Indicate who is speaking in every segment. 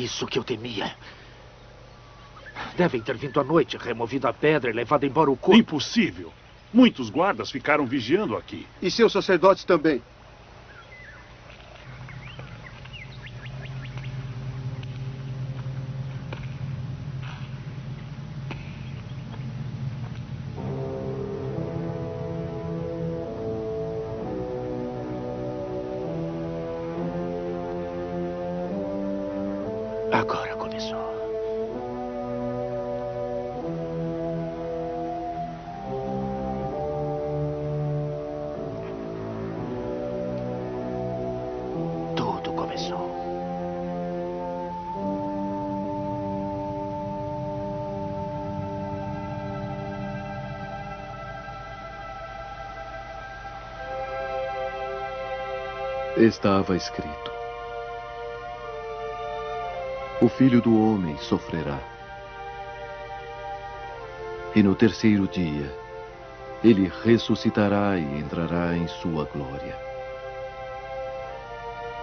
Speaker 1: isso que eu temia. Devem ter vindo à noite, removido a pedra e levado embora o corpo.
Speaker 2: Impossível. Muitos guardas ficaram vigiando aqui.
Speaker 3: E seus sacerdotes também.
Speaker 1: Agora começou. Tudo começou.
Speaker 4: Estava escrito: o Filho do Homem sofrerá. E no terceiro dia, ele ressuscitará e entrará em sua glória.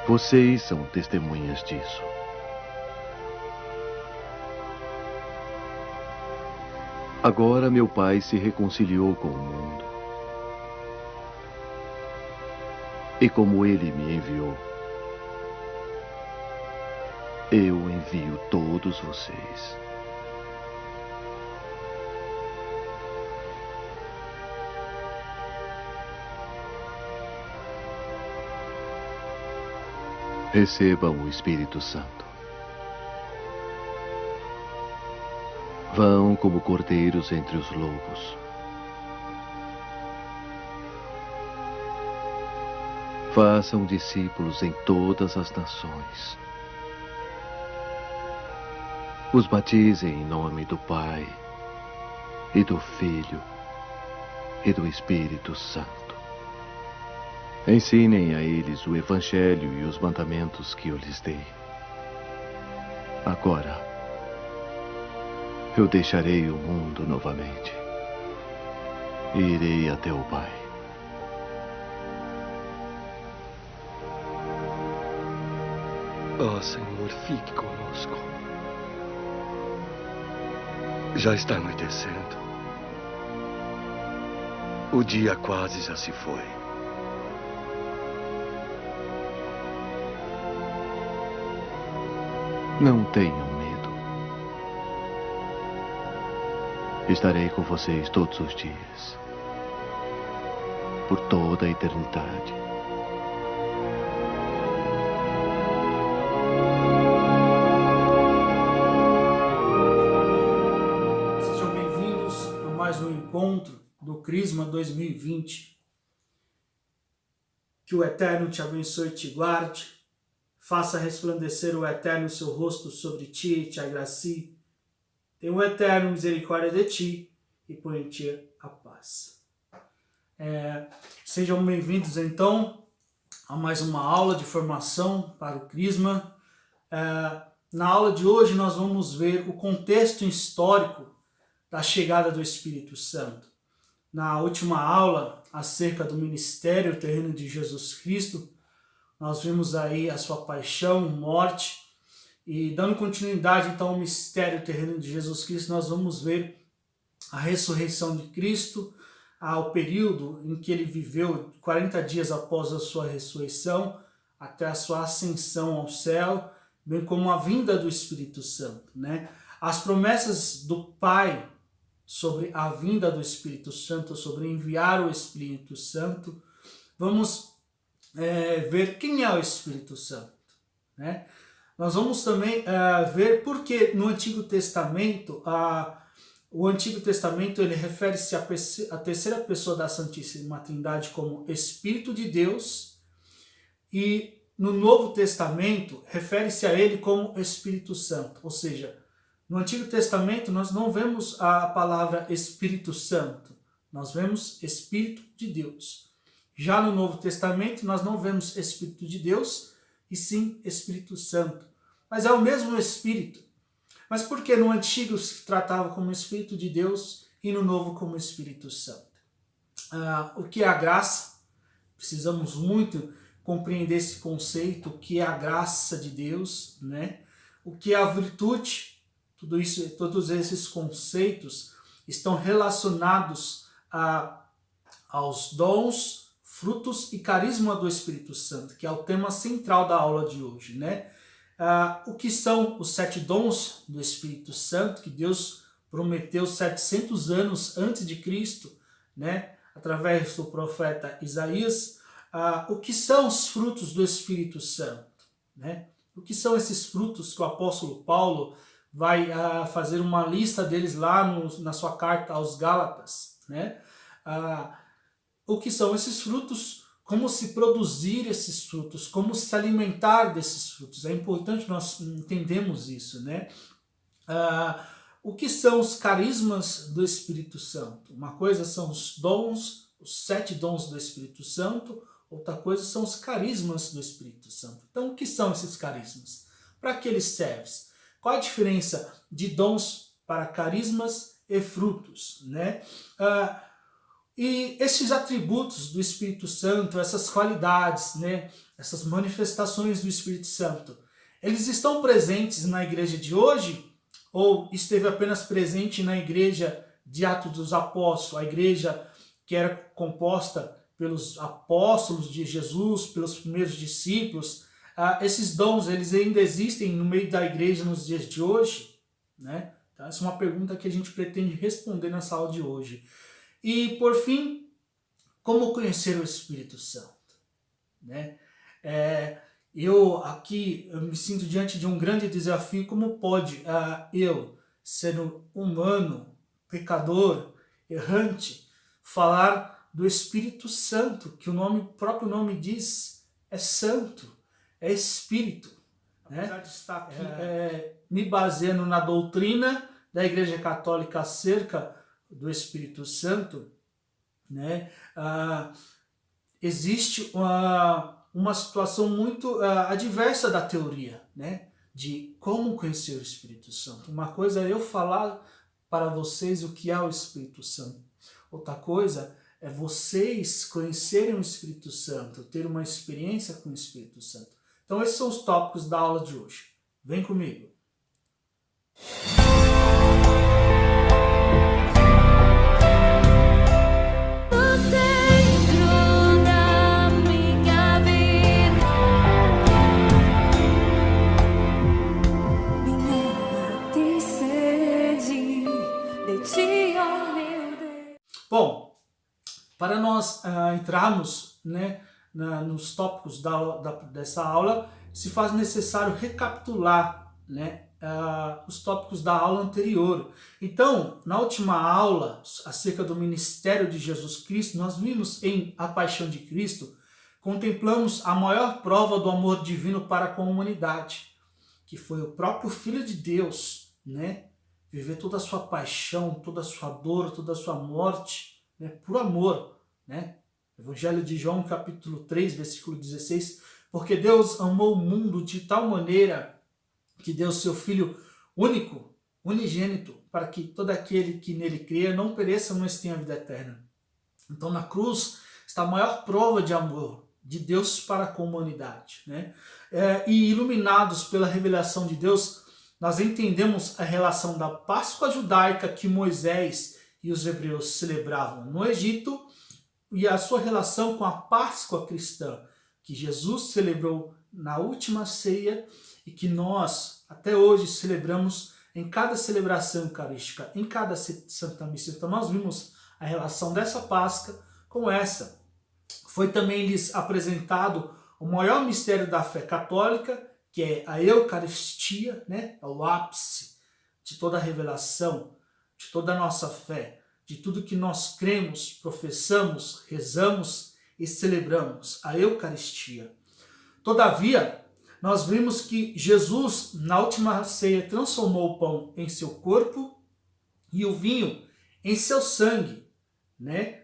Speaker 4: Vocês são testemunhas disso. Agora meu Pai se reconciliou com o mundo. E como ele me enviou, eu envio todos vocês. Recebam o Espírito Santo. Vão como cordeiros entre os lobos. Façam discípulos em todas as nações. Os batizem em nome do Pai, e do Filho, e do Espírito Santo. Ensinem a eles o Evangelho e os mandamentos que eu lhes dei. Agora, eu deixarei o mundo novamente e irei até o Pai.
Speaker 5: Ó Senhor, fique conosco. Já está anoitecendo. O dia quase já se foi.
Speaker 4: Não tenham medo. Estarei com vocês todos os dias, por toda a eternidade.
Speaker 6: Sejam bem-vindos a mais um encontro do Crisma 2020. Que o Eterno te abençoe e te guarde. Faça resplandecer o Eterno seu rosto sobre ti e te agracie. Tenha o Eterno misericórdia de ti e põe em ti a paz. Sejam bem-vindos, então, a mais uma aula de formação para o Crisma. Na aula de hoje, nós vamos ver o contexto histórico da chegada do Espírito Santo. Na última aula, acerca do ministério terreno de Jesus Cristo, nós vimos aí a sua paixão, morte, e dando continuidade então ao mistério terreno de Jesus Cristo, nós vamos ver a ressurreição de Cristo, ao período em que ele viveu 40 dias após a sua ressurreição, até a sua ascensão ao céu, bem como a vinda do Espírito Santo, né? As promessas do Pai sobre a vinda do Espírito Santo, sobre enviar o Espírito Santo, vamos ver quem é o Espírito Santo, né? Nós vamos também ver porque no Antigo Testamento, o Antigo Testamento ele refere-se à terceira pessoa da Santíssima Trindade como Espírito de Deus, e no Novo Testamento refere-se a ele como Espírito Santo, ou seja, no Antigo Testamento nós não vemos a palavra Espírito Santo, nós vemos Espírito de Deus. Já no Novo Testamento, nós não vemos Espírito de Deus, e sim Espírito Santo. Mas é o mesmo Espírito. Mas por que no Antigo se tratava como Espírito de Deus e no Novo como Espírito Santo? O que é a graça? Precisamos muito compreender esse conceito, o que é a graça de Deus, né? o que é a virtude, tudo isso, todos esses conceitos estão relacionados aos dons, frutos e carisma do Espírito Santo, que é o tema central da aula de hoje, né? O que são os 7 dons do Espírito Santo, que Deus prometeu 700 anos antes de Cristo, né? Através do profeta Isaías. O que são os frutos do Espírito Santo, né? O que são esses frutos que o apóstolo Paulo vai fazer uma lista deles lá na sua carta aos Gálatas, né? O que são esses frutos, como se produzir esses frutos, como se alimentar desses frutos. É importante nós entendermos isso, né? O que são os carismas do Espírito Santo? Uma coisa são os dons, os 7 dons do Espírito Santo, outra coisa são os carismas do Espírito Santo. Então, o que são esses carismas? Para que eles servem? Qual a diferença de dons para carismas e frutos, né? E esses atributos do Espírito Santo, essas qualidades, né? Essas manifestações do Espírito Santo, eles estão presentes na igreja de hoje? Ou esteve apenas presente na igreja de Atos dos Apóstolos, a igreja que era composta pelos apóstolos de Jesus, pelos primeiros discípulos? Esses dons, eles ainda existem no meio da igreja nos dias de hoje, né? Então, essa é uma pergunta que a gente pretende responder nessa aula de hoje. E, por fim, como conhecer o Espírito Santo, né? Eu me sinto diante de um grande desafio. Como pode eu, sendo humano, pecador, errante, falar do Espírito Santo, que o próprio nome diz, é santo, é Espírito, né? Apesar de estar aqui me baseando na doutrina da Igreja Católica acerca do Espírito Santo, né? Existe uma situação muito adversa da teoria, né? De como conhecer o Espírito Santo. Uma coisa é eu falar para vocês o que é o Espírito Santo. Outra coisa é vocês conhecerem o Espírito Santo, ter uma experiência com o Espírito Santo. Então esses são os tópicos da aula de hoje. Vem comigo. Bom, para nós entrarmos, né, nos tópicos dessa aula, se faz necessário recapitular, né, os tópicos da aula anterior. Então, na última aula, acerca do ministério de Jesus Cristo, nós vimos em A Paixão de Cristo, contemplamos a maior prova do amor divino para com a humanidade, que foi o próprio Filho de Deus, né, viver toda a sua paixão, toda a sua dor, toda a sua morte, né, por amor, né? Evangelho de João, capítulo 3, versículo 16, porque Deus amou o mundo de tal maneira que deu seu Filho único, unigênito, para que todo aquele que nele crê não pereça, mas tenha vida eterna. Então, na cruz está a maior prova de amor de Deus para com a humanidade, né? E iluminados pela revelação de Deus, nós entendemos a relação da Páscoa judaica que Moisés e os hebreus celebravam no Egito e a sua relação com a Páscoa cristã que Jesus celebrou na última ceia e que nós até hoje celebramos em cada celebração eucarística, em cada Santa Missa. Então nós vimos a relação dessa Páscoa com essa. Foi também lhes apresentado o maior mistério da fé católica, que é a Eucaristia, né? É o ápice de toda a revelação, de toda a nossa fé, de tudo que nós cremos, professamos, rezamos e celebramos, a Eucaristia. Todavia, nós vimos que Jesus, na última ceia, transformou o pão em seu corpo e o vinho em seu sangue, né?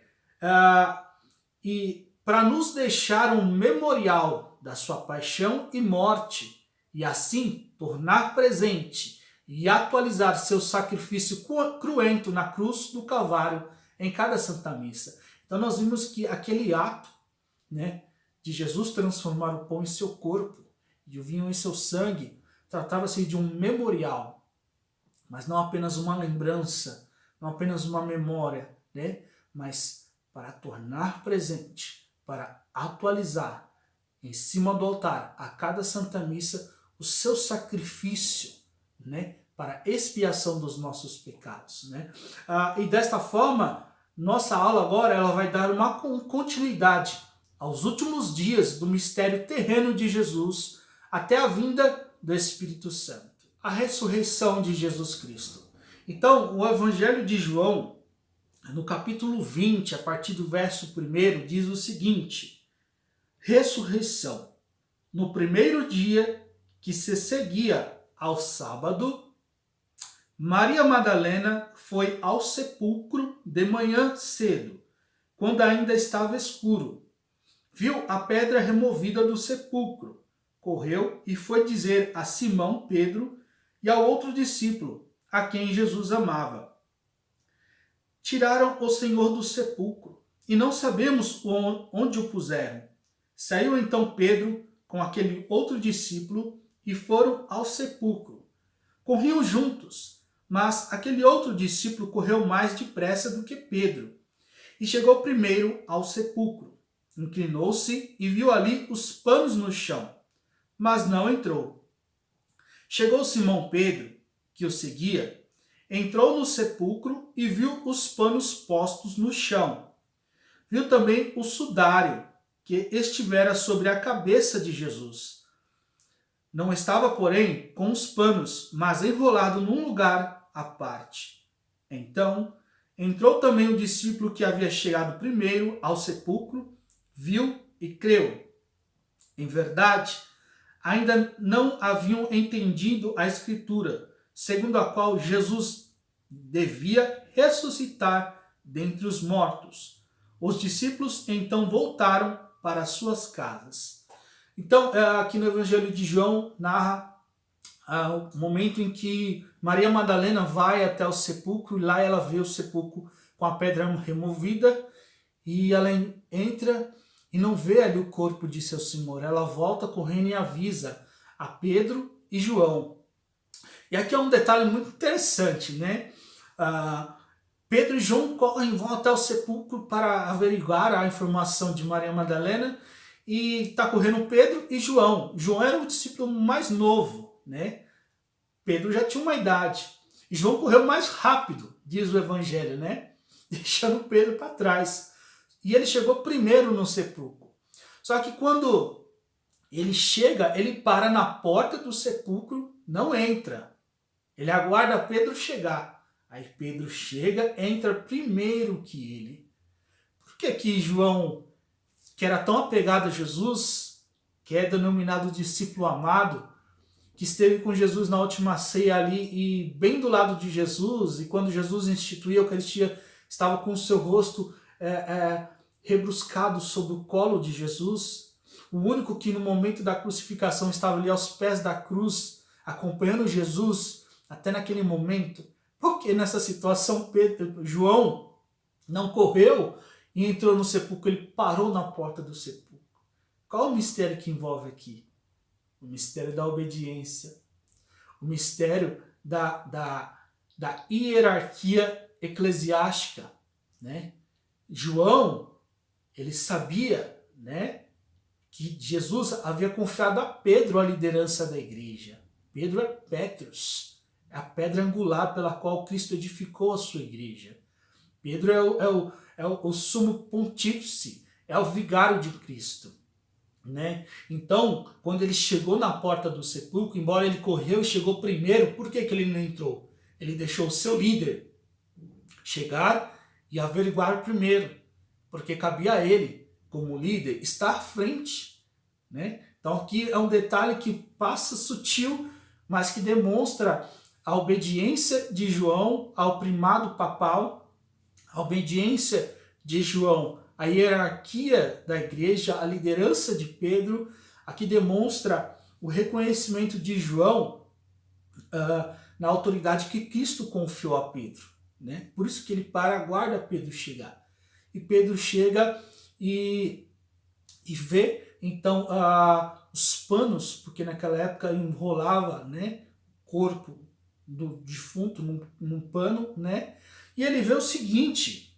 Speaker 6: E para nos deixar um memorial da sua paixão e morte, e assim tornar presente e atualizar seu sacrifício cruento na cruz do Calvário em cada Santa Missa. Então nós vimos que aquele ato, né, de Jesus transformar o pão em seu corpo e o vinho em seu sangue tratava-se de um memorial, mas não apenas uma lembrança, não apenas uma memória, né? Mas para tornar presente, para atualizar em cima do altar, a cada Santa Missa, o seu sacrifício, né? Para expiação dos nossos pecados, né? E desta forma, nossa aula agora ela vai dar uma continuidade aos últimos dias do mistério terreno de Jesus até a vinda do Espírito Santo, a ressurreição de Jesus Cristo. Então, o Evangelho de João, no capítulo 20, a partir do verso 1, diz o seguinte: ressurreição. No primeiro dia que se seguia ao sábado, Maria Madalena foi ao sepulcro de manhã cedo, quando ainda estava escuro. Viu a pedra removida do sepulcro. Correu e foi dizer a Simão Pedro e ao outro discípulo, a quem Jesus amava: tiraram o Senhor do sepulcro, e não sabemos onde o puseram. Saiu então Pedro com aquele outro discípulo e foram ao sepulcro. Corriam juntos, mas aquele outro discípulo correu mais depressa do que Pedro, e chegou primeiro ao sepulcro. Inclinou-se e viu ali os panos no chão, mas não entrou. Chegou Simão Pedro, que o seguia, entrou no sepulcro e viu os panos postos no chão. Viu também o sudário, que estivera sobre a cabeça de Jesus. Não estava, porém, com os panos, mas enrolado num lugar à parte. Então, entrou também o discípulo que havia chegado primeiro ao sepulcro, viu e creu. Em verdade, ainda não haviam entendido a Escritura, segundo a qual Jesus devia ressuscitar dentre os mortos. Os discípulos então voltaram para suas casas. Então, aqui no Evangelho de João, narra o momento em que Maria Madalena vai até o sepulcro, e lá ela vê o sepulcro com a pedra removida, e ela entra e não vê ali o corpo de seu Senhor. Ela volta correndo e avisa a Pedro e João. E aqui é um detalhe muito interessante, né? Pedro e João correm, vão até o sepulcro para averiguar a informação de Maria Madalena, e está correndo Pedro e João. João era o discípulo mais novo, né? Pedro já tinha uma idade. E João correu mais rápido, diz o Evangelho, né? Deixando Pedro para trás. E ele chegou primeiro no sepulcro. Só que quando ele chega, ele para na porta do sepulcro, não entra. Ele aguarda Pedro chegar. Aí Pedro chega, entra primeiro que ele. Por que João, que era tão apegado a Jesus, que é denominado discípulo amado, que esteve com Jesus na última ceia ali e bem do lado de Jesus, e quando Jesus instituiu a Eucaristia, estava com o seu rosto rebruscado sobre o colo de Jesus, o único que no momento da crucificação estava ali aos pés da cruz, acompanhando Jesus até naquele momento. Porque nessa situação João não correu e entrou no sepulcro, ele parou na porta do sepulcro. Qual o mistério que envolve aqui? O mistério da obediência, o mistério da hierarquia eclesiástica, né? João, ele sabia, né, que Jesus havia confiado a Pedro a liderança da igreja. Pedro é Petrus, é a pedra angular pela qual Cristo edificou a sua igreja. Pedro é o sumo pontífice, é o vigário de Cristo, né? Então, quando ele chegou na porta do sepulcro, embora ele correu e chegou primeiro, por que ele não entrou? Ele deixou o seu líder chegar e averiguar primeiro, porque cabia a ele, como líder, estar à frente, né? Então aqui é um detalhe que passa sutil, mas que demonstra a obediência de João ao primado papal, a obediência de João à hierarquia da igreja, a liderança de Pedro. Aqui demonstra o reconhecimento de João na autoridade que Cristo confiou a Pedro, né? Por isso que ele aguarda Pedro chegar. E Pedro chega e vê então os panos, porque naquela época enrolava, né, o corpo do defunto num pano, né? E ele vê o seguinte,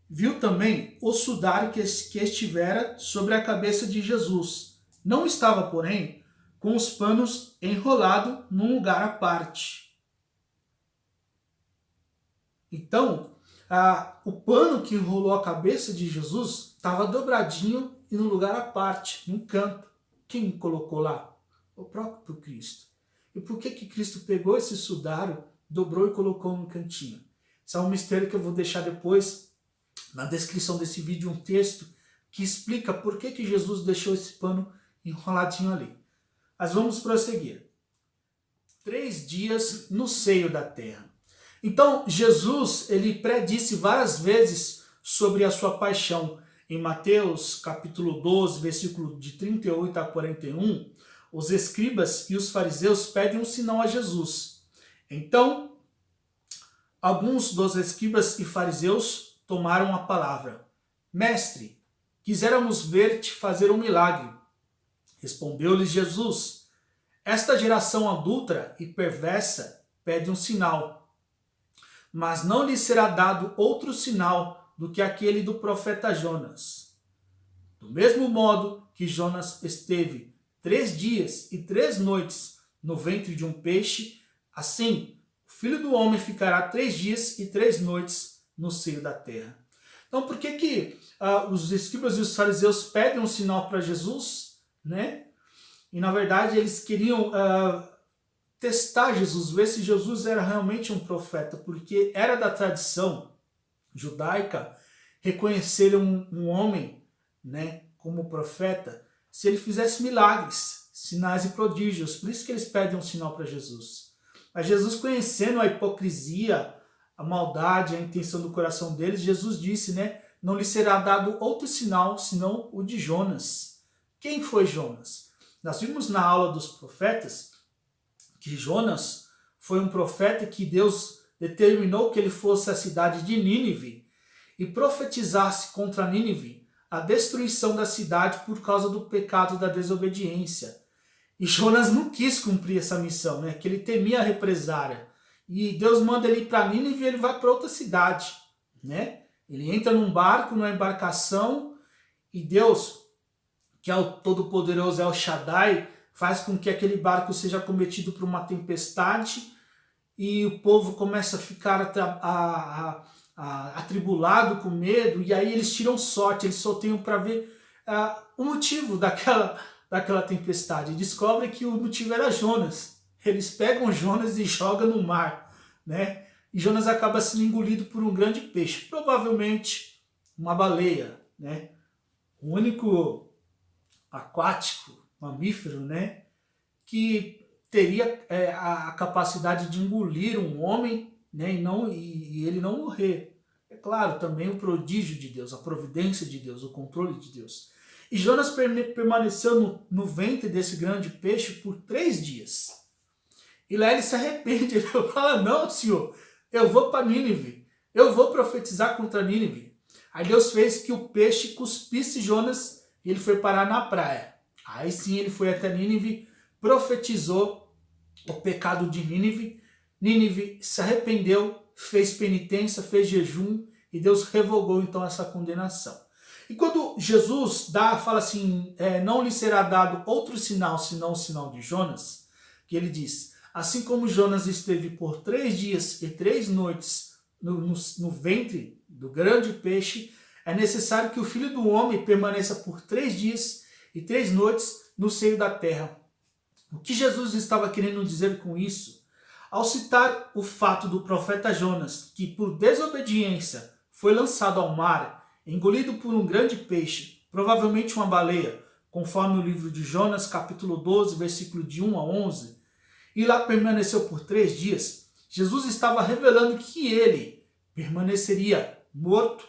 Speaker 6: viu também o sudário que estivera sobre a cabeça de Jesus. Não estava, porém, com os panos enrolado num lugar à parte. Então, o pano que enrolou a cabeça de Jesus estava dobradinho e no lugar à parte, num canto. Quem colocou lá? O próprio Cristo. E por que Cristo pegou esse sudário, dobrou e colocou no cantinho? Isso é um mistério que eu vou deixar depois na descrição desse vídeo, um texto que explica por que Jesus deixou esse pano enroladinho ali. Mas vamos prosseguir. 3 dias no seio da terra. Então, Jesus, ele predisse várias vezes sobre a sua paixão. Em Mateus, capítulo 12, versículo de 38 a 41, os escribas e os fariseus pedem um sinal a Jesus. Então, alguns dos escribas e fariseus tomaram a palavra. Mestre, quiséramos ver-te fazer um milagre. Respondeu-lhes Jesus, esta geração adúltera e perversa pede um sinal, mas não lhe será dado outro sinal do que aquele do profeta Jonas. Do mesmo modo que Jonas esteve 3 dias e 3 noites no ventre de um peixe, assim o Filho do Homem ficará 3 dias e 3 noites no seio da terra. Então, por que os escribas e os fariseus pedem um sinal para Jesus, né? E na verdade eles queriam testar Jesus, ver se Jesus era realmente um profeta, porque era da tradição judaica reconhecer um homem, né, como profeta se ele fizesse milagres, sinais e prodígios. Por isso que eles pedem um sinal para Jesus. Mas Jesus, conhecendo a hipocrisia, a maldade, a intenção do coração deles, Jesus disse, né, não lhe será dado outro sinal senão o de Jonas. Quem foi Jonas? Nós vimos na aula dos profetas que Jonas foi um profeta que Deus determinou que ele fosse à cidade de Nínive e profetizasse contra Nínive a destruição da cidade por causa do pecado da desobediência. E Jonas não quis cumprir essa missão, né? Que ele temia a represária. E Deus manda ele ir para Nínive e ele vai para outra cidade, né? Ele entra num barco, numa embarcação, e Deus, que é o Todo-Poderoso, El Shaddai, faz com que aquele barco seja acometido por uma tempestade e o povo começa a ficar atribulado, com medo, e aí eles tiram sorte, eles sorteiam para ver o motivo daquela tempestade. E descobrem que o motivo era Jonas. Eles pegam Jonas e jogam no mar, né? E Jonas acaba sendo engolido por um grande peixe, provavelmente uma baleia, né? O único aquático, mamífero, né, que teria a capacidade de engolir um homem, né, e ele não morrer. É claro, também o prodígio de Deus, a providência de Deus, o controle de Deus. E Jonas permaneceu no ventre desse grande peixe por 3 dias. E lá ele se arrepende, ele fala, não, Senhor, eu vou para Nínive, eu vou profetizar contra Nínive. Aí Deus fez que o peixe cuspisse Jonas e ele foi parar na praia. Aí sim ele foi até Nínive, profetizou o pecado de Nínive. Nínive se arrependeu, fez penitência, fez jejum e Deus revogou então essa condenação. E quando Jesus fala assim, não lhe será dado outro sinal senão o sinal de Jonas, que ele diz, assim como Jonas esteve por 3 dias e 3 noites no ventre do grande peixe, é necessário que o Filho do Homem permaneça por 3 dias e 3 noites no seio da terra. O que Jesus estava querendo dizer com isso? Ao citar o fato do profeta Jonas, que por desobediência foi lançado ao mar, engolido por um grande peixe, provavelmente uma baleia, conforme o livro de Jonas, capítulo 12, versículo de 1 a 11, e lá permaneceu por 3 dias, Jesus estava revelando que ele permaneceria morto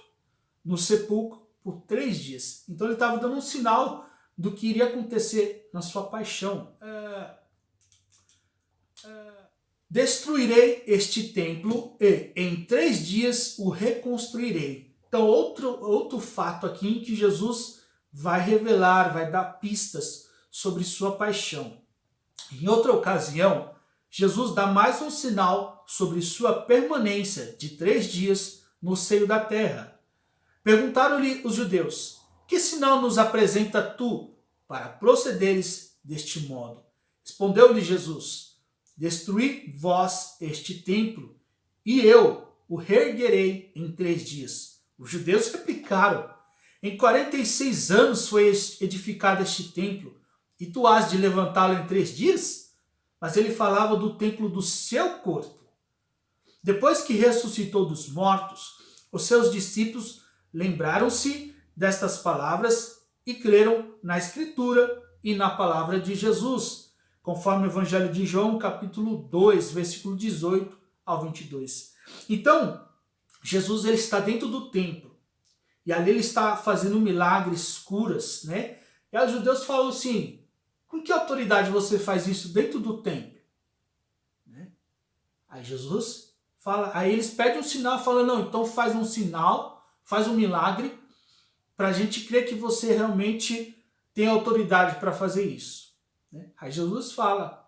Speaker 6: no sepulcro por 3 dias. Então ele estava dando um sinal do que iria acontecer na sua paixão. Destruirei este templo e em 3 dias o reconstruirei. Então outro fato aqui em que Jesus vai revelar, vai dar pistas sobre sua paixão. Em outra ocasião, Jesus dá mais um sinal sobre sua permanência de 3 dias no seio da terra. Perguntaram-lhe os judeus: que sinal nos apresenta tu para procederes deste modo? Respondeu-lhe Jesus: destruí vós este templo, e eu o reerguerei em 3 dias. Os judeus replicaram: em 46 anos foi edificado este templo, e tu has de levantá-lo em 3 dias? Mas ele falava do templo do seu corpo. Depois que ressuscitou dos mortos, os seus discípulos lembraram-se destas palavras e creram na Escritura e na palavra de Jesus, conforme o Evangelho de João, capítulo 2, versículo 18 ao 22. Então, Jesus ele está dentro do templo, e ali ele está fazendo milagres, curas, né? E aí os judeus falam assim: com que autoridade você faz isso dentro do templo? Né? Aí Jesus fala, aí eles pedem um sinal, falam: não, então faz um sinal, faz um milagre, para a gente crer que você realmente tem autoridade para fazer isso. Né? Aí Jesus fala: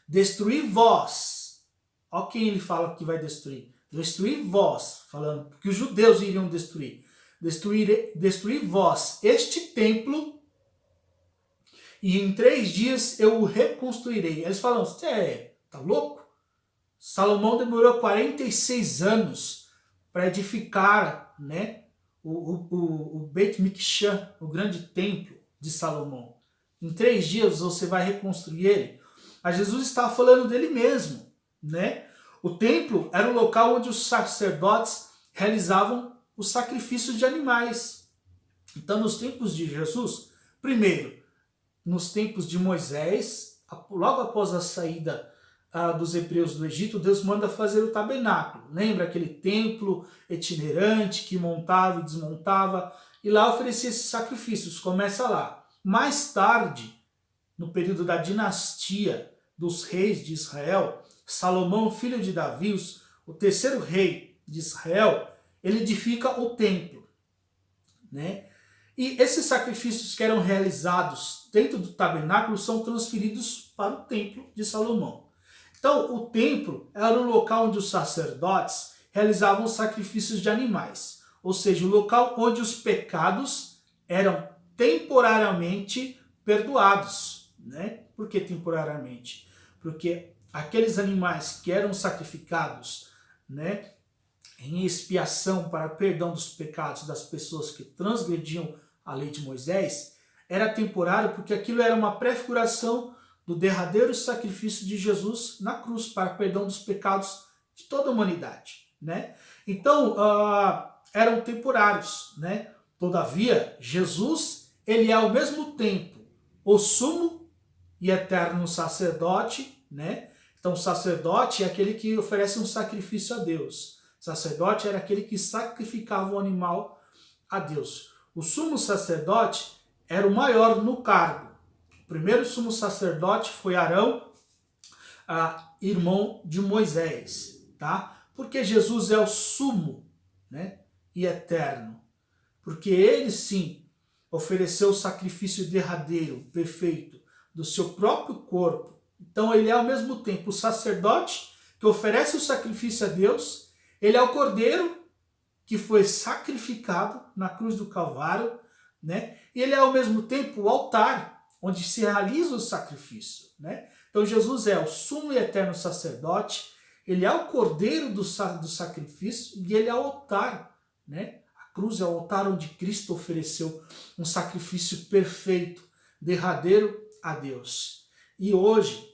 Speaker 6: destruir vós. Olha quem ele fala que vai destruir. Destruir vós, falando que os judeus iriam destruir. Destruir vós este templo, e em 3 dias eu o reconstruirei. Eles falam: você tá louco? Salomão demorou 46 anos para edificar, né, o Beit Mikdash, o grande templo de Salomão. Em 3 dias você vai reconstruir ele? Mas Jesus estava falando dele mesmo, né? O templo era o local onde os sacerdotes realizavam os sacrifícios de animais. Então, nos tempos de Jesus, primeiro, nos tempos de Moisés, logo após a saída dos hebreus do Egito, Deus manda fazer o tabernáculo. Lembra aquele templo itinerante que montava e desmontava? E lá oferecia esses sacrifícios. Começa lá. Mais tarde, no período da dinastia dos reis de Israel, Salomão, filho de Davi, o 3º rei de Israel, ele edifica o templo, né? E esses sacrifícios que eram realizados dentro do tabernáculo são transferidos para o templo de Salomão. Então, o templo era o local onde os sacerdotes realizavam sacrifícios de animais, ou seja, o local onde os pecados eram temporariamente perdoados, né? Por que temporariamente? Porque aqueles animais que eram sacrificados, né, em expiação para perdão dos pecados das pessoas que transgrediam a lei de Moisés, era temporário porque aquilo era uma prefiguração do derradeiro sacrifício de Jesus na cruz para perdão dos pecados de toda a humanidade, né? Então, eram temporários, né? Todavia, Jesus, ele é ao mesmo tempo o sumo e eterno sacerdote, né? Então, o sacerdote é aquele que oferece um sacrifício a Deus. O sacerdote era aquele que sacrificava o animal a Deus. O sumo sacerdote era o maior no cargo. O primeiro sumo sacerdote foi Arão, irmão de Moisés, tá? Porque Jesus é o sumo, né, e eterno. Porque ele, sim, ofereceu o sacrifício derradeiro, perfeito, do seu próprio corpo. Então ele é ao mesmo tempo o sacerdote que oferece o sacrifício a Deus, ele é o cordeiro que foi sacrificado na cruz do Calvário, né? E ele é ao mesmo tempo o altar onde se realiza o sacrifício, né? Então Jesus é o sumo e eterno sacerdote, ele é o cordeiro do sacrifício e ele é o altar, né? A cruz é o altar onde Cristo ofereceu um sacrifício perfeito, derradeiro a Deus. E hoje,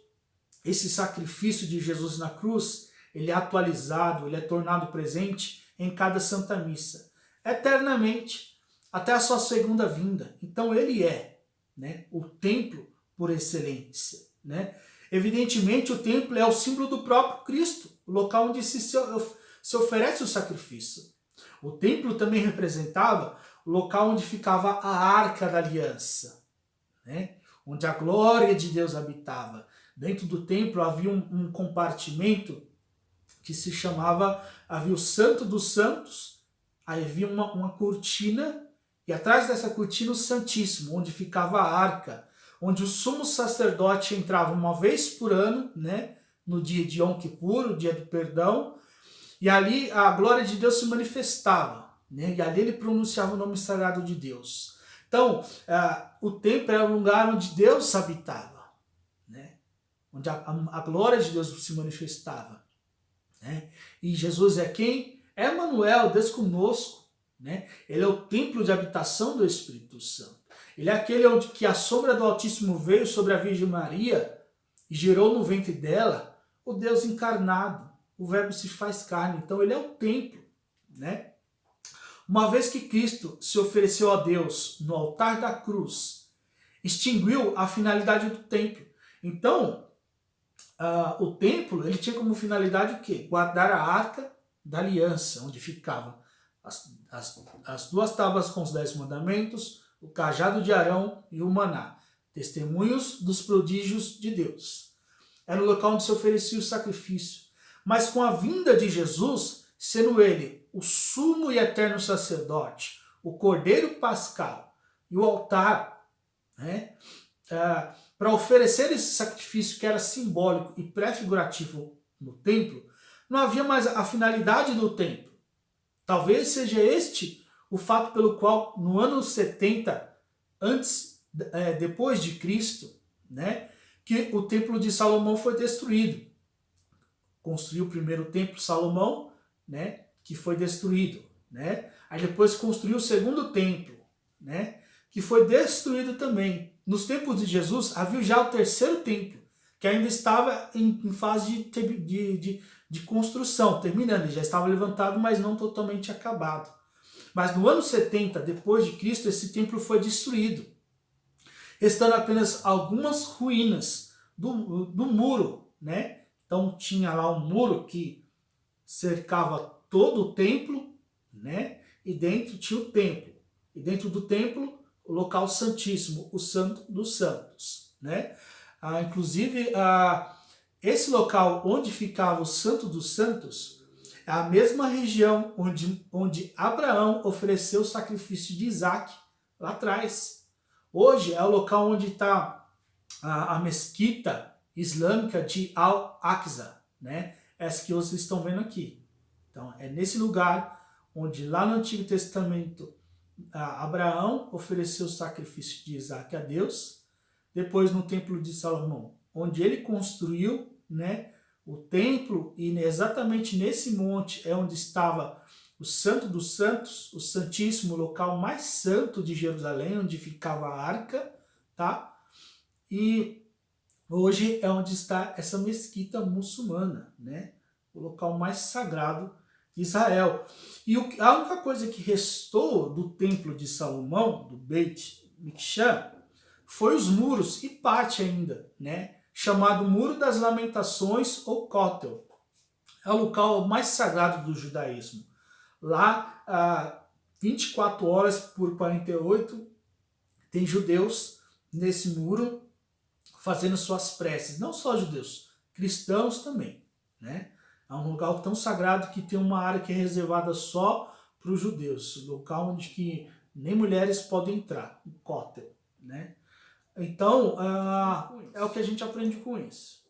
Speaker 6: esse sacrifício de Jesus na cruz, ele é atualizado, ele é tornado presente em cada Santa Missa, eternamente, até a sua segunda vinda. Então ele é, né, o templo por excelência, né? Evidentemente, o templo é o símbolo do próprio Cristo, o local onde se oferece o sacrifício. O templo também representava o local onde ficava a Arca da Aliança, né? Onde a glória de Deus habitava. Dentro do templo havia um compartimento que se chamava, havia o Santo dos Santos, aí havia uma cortina, E atrás dessa cortina o Santíssimo, onde ficava a arca, onde o sumo sacerdote entrava uma vez por ano, né, no dia de Yom Kippur, o dia do perdão, e ali a glória de Deus se manifestava, né, e ali ele pronunciava o nome sagrado de Deus. Então, o templo era o lugar onde Deus habitava, né, onde a glória de Deus se manifestava. Né, e Jesus é quem? É Emmanuel, Deus conosco. Né? Ele é o templo de habitação do Espírito Santo. Ele é aquele onde que a sombra do Altíssimo veio sobre a Virgem Maria e gerou no ventre dela o Deus encarnado. O Verbo se faz carne. Então ele é o templo. Né? Uma vez que Cristo se ofereceu a Deus no altar da cruz, extinguiu a finalidade do templo. Então, o templo ele tinha como finalidade o quê? Guardar a arca da aliança, onde ficava as 2 tábuas com os 10 mandamentos, o cajado de Arão e o maná, testemunhos dos prodígios de Deus. Era o local onde se oferecia o sacrifício. Mas com a vinda de Jesus, sendo ele o sumo e eterno sacerdote, o cordeiro pascal e o altar, né, para oferecer esse sacrifício que era simbólico e pré-figurativo no templo, não havia mais a finalidade do templo. Talvez seja este o fato pelo qual no ano 70, depois de Cristo, né, que o templo de Salomão foi destruído. Construiu o primeiro templo Salomão, né, que foi destruído. Né? Aí depois construiu o segundo templo, né, que foi destruído também. Nos tempos de Jesus havia já o terceiro templo, que ainda estava em fase de construção, terminando, ele já estava levantado, mas não totalmente acabado. Mas no ano 70, depois de Cristo, esse templo foi destruído, restando apenas algumas ruínas do muro, né? Então tinha lá um muro que cercava todo o templo, né? E dentro tinha o templo. E dentro do templo, o local santíssimo, o Santo dos Santos, né? Inclusive, esse local onde ficava o Santo dos Santos é a mesma região onde Abraão ofereceu o sacrifício de Isaac lá atrás. Hoje é o local onde está a mesquita islâmica de Al-Aqsa, né? Essa que vocês estão vendo aqui. Então, é nesse lugar onde lá no Antigo Testamento Abraão ofereceu o sacrifício de Isaac a Deus. Depois no Templo de Salomão, onde ele construiu, né, o templo, e exatamente nesse monte é onde estava o Santo dos Santos, o Santíssimo, o local mais santo de Jerusalém, onde ficava a arca, tá? E hoje é onde está essa mesquita muçulmana, né? O local mais sagrado de Israel. E a única coisa que restou do Templo de Salomão, do Beit Mikdash, foi os muros e parte ainda, né? Chamado Muro das Lamentações ou Kotel. É o local mais sagrado do judaísmo. Lá, 24 horas por 48, tem judeus nesse muro fazendo suas preces. Não só judeus, cristãos também, né? É um local tão sagrado que tem uma área que é reservada só para os judeus. Local onde que nem mulheres podem entrar, o Kotel, né? Então, é o que a gente aprende com isso.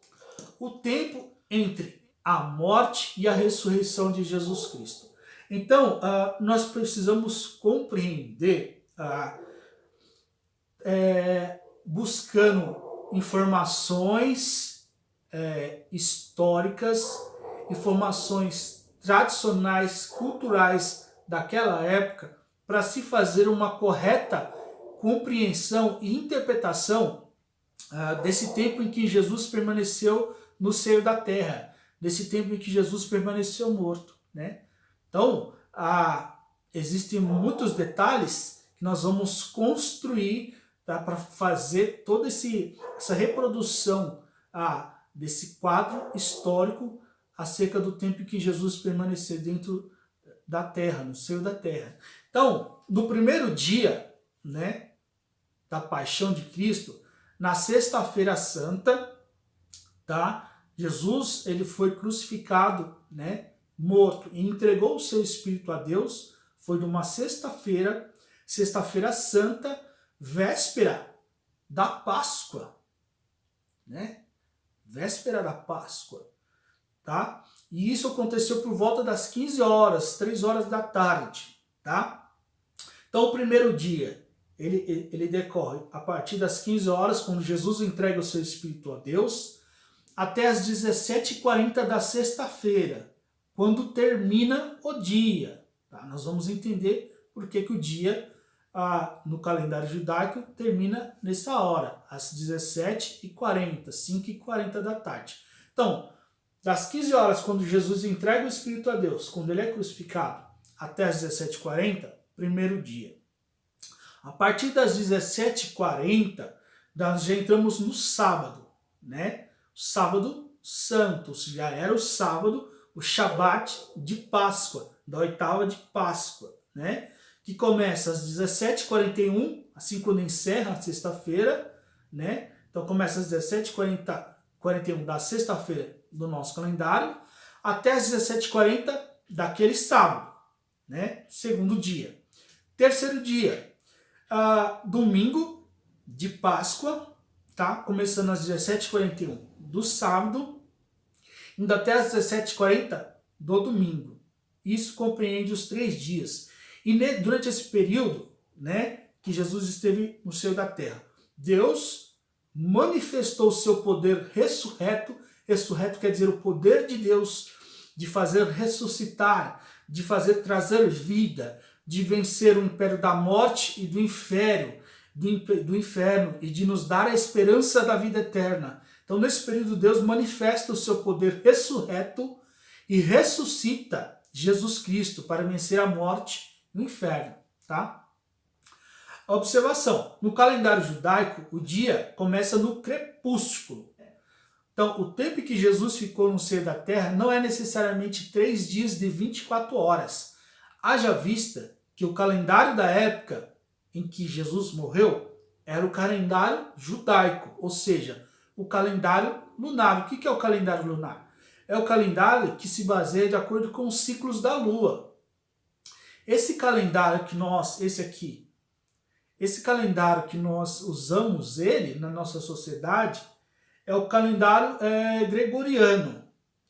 Speaker 6: O tempo entre a morte e a ressurreição de Jesus Cristo. Então, nós precisamos compreender, buscando informações históricas, informações tradicionais, culturais daquela época, para se fazer uma correta compreensão e interpretação desse tempo em que Jesus permaneceu no seio da terra, desse tempo em que Jesus permaneceu morto, né? Então, existem muitos detalhes que nós vamos construir, tá, para fazer toda essa reprodução desse quadro histórico acerca do tempo em que Jesus permaneceu dentro da terra, no seio da terra. Então, no primeiro dia, né, da paixão de Cristo, na sexta-feira santa, tá? Jesus, ele foi crucificado, né, morto, e entregou o seu espírito a Deus. Foi numa sexta-feira, Sexta-feira Santa, véspera da Páscoa, né? Véspera da Páscoa, tá? E isso aconteceu por volta das 15 horas, 3 horas da tarde, tá? Então o primeiro dia, ele decorre a partir das 15 horas, quando Jesus entrega o seu Espírito a Deus, até as 17h40 da sexta-feira, quando termina o dia, tá? Nós vamos entender por que o dia no calendário judaico termina nessa hora, às 17h40, 5h40 da tarde. Então, das 15 horas, quando Jesus entrega o Espírito a Deus, quando ele é crucificado, até as 17h40, primeiro dia. A partir das 17h40, nós já entramos no sábado, né? O sábado santo, já era o sábado, o Shabat de Páscoa, da oitava de Páscoa, né? Que começa às 17h41, assim quando encerra a sexta-feira, né? Então começa às 17h41 da sexta-feira do nosso calendário, até às 17h40 daquele sábado, né? Segundo dia. Terceiro dia, domingo de Páscoa, tá? Começando às 17h41 do sábado, indo até às 17h40 do domingo. Isso compreende os 3 dias. E durante esse período, né, que Jesus esteve no seio da terra, Deus manifestou o seu poder ressurreto. Ressurreto quer dizer o poder de Deus de fazer ressuscitar, de fazer trazer vida, de vencer o império da morte e do inferno, e de nos dar a esperança da vida eterna. Então, nesse período, Deus manifesta o seu poder ressurreto e ressuscita Jesus Cristo para vencer a morte no inferno, tá? Observação, no calendário judaico, o dia começa no crepúsculo. Então, o tempo que Jesus ficou no seio da terra não é necessariamente 3 dias de 24 horas. Haja vista que o calendário da época em que Jesus morreu era o calendário judaico, ou seja, o calendário lunar. O que é o calendário lunar? É o calendário que se baseia de acordo com os ciclos da lua. Esse calendário que esse calendário que nós usamos na nossa sociedade, é o calendário gregoriano,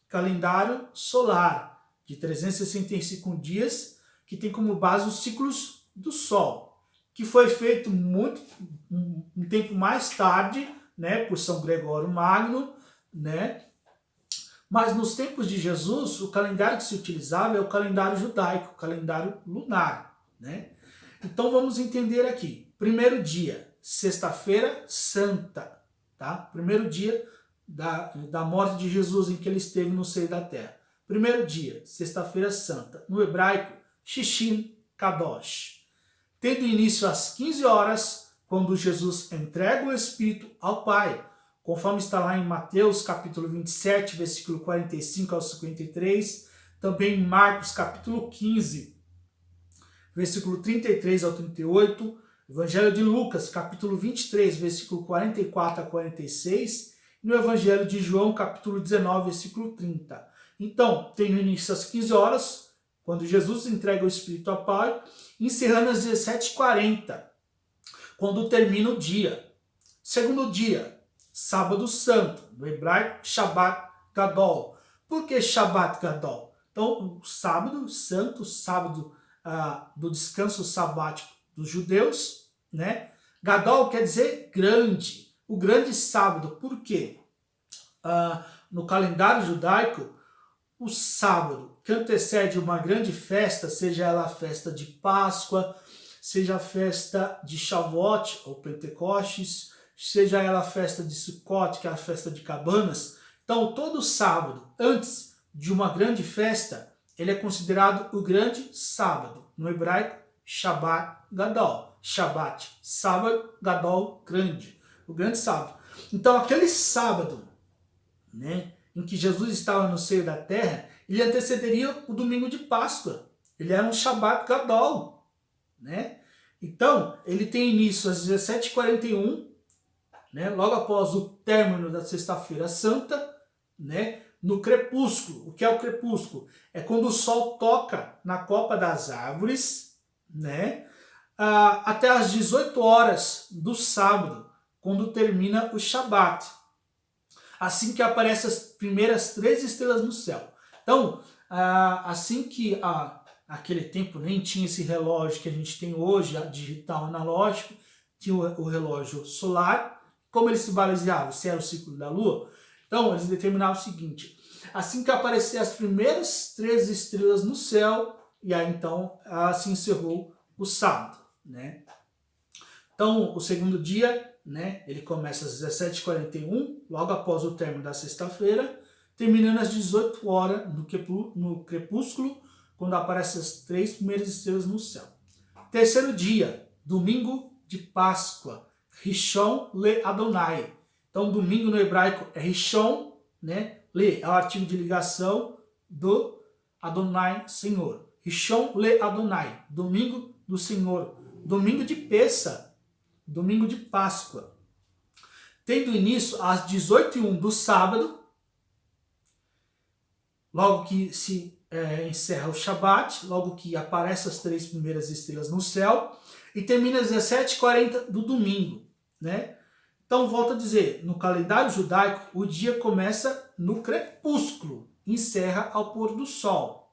Speaker 6: calendário solar, de 365 dias, que tem como base os ciclos do Sol, que foi feito um tempo mais tarde, né, por São Gregório Magno, né? Mas nos tempos de Jesus, o calendário que se utilizava é o calendário judaico, o calendário lunar, né? Então vamos entender aqui. Primeiro dia, sexta-feira santa, tá? Primeiro dia da morte de Jesus em que ele esteve no seio da terra. Primeiro dia, sexta-feira santa. No hebraico, Shishim Kadosh. Tendo início às 15 horas, quando Jesus entrega o Espírito ao Pai, conforme está lá em Mateus capítulo 27, versículo 45 ao 53, também em Marcos capítulo 15, versículo 33 ao 38, Evangelho de Lucas capítulo 23, versículo 44 a 46, e no Evangelho de João capítulo 19, versículo 30. Então, tem no início às 15 horas, quando Jesus entrega o Espírito ao Pai, encerrando às 17h40, quando termina o dia. Segundo dia, Sábado Santo, no hebraico Shabbat Gadol. Por que Shabbat Gadol? Então, o sábado santo, sábado do descanso sabático dos judeus, né? Gadol quer dizer grande, o grande sábado. Por quê? No calendário judaico, o sábado que antecede uma grande festa, seja ela a festa de Páscoa, seja a festa de Shavuot ou Pentecostes, seja ela a festa de Sukkot, que é a festa de cabanas. Então, todo sábado, antes de uma grande festa, ele é considerado o grande sábado. No hebraico, Shabbat Gadol. Shabbat, sábado, Gadol, grande. O grande sábado. Então, aquele sábado, né, em que Jesus estava no seio da terra, ele antecederia o domingo de Páscoa. Ele era um Shabbat Gadol, né? Então, ele tem início às 17h41, né, logo após o término da Sexta-feira Santa, né, no crepúsculo. O que é o crepúsculo? É quando o sol toca na copa das árvores, né, até as 18 horas do sábado, quando termina o Shabat. Assim que aparecem as primeiras 3 estrelas no céu. Então, assim que aquele tempo nem tinha esse relógio que a gente tem hoje, digital analógico, tinha o relógio solar. Como ele se baseava? Se era o ciclo da Lua. Então, eles determinavam o seguinte: assim que aparecer as primeiras 3 estrelas no céu, e aí então se encerrou o sábado, né? Então, o segundo dia, né, ele começa às 17h41, logo após o término da sexta-feira, terminando às 18 horas no crepúsculo, quando aparecem as 3 primeiras estrelas no céu. Terceiro dia, domingo de Páscoa, Rishon Le Adonai. Então, domingo no hebraico é Rishon, né? Le é o artigo de ligação do Adonai, Senhor. Rishon Le Adonai, domingo do Senhor. Domingo de Pessa, domingo de Páscoa. Tendo início às 18h01 do sábado, logo que se encerra o Shabat, logo que aparecem as 3 primeiras estrelas no céu, e termina às 17h40 do domingo, né? Então, volto a dizer, no calendário judaico, o dia começa no crepúsculo, encerra ao pôr do sol.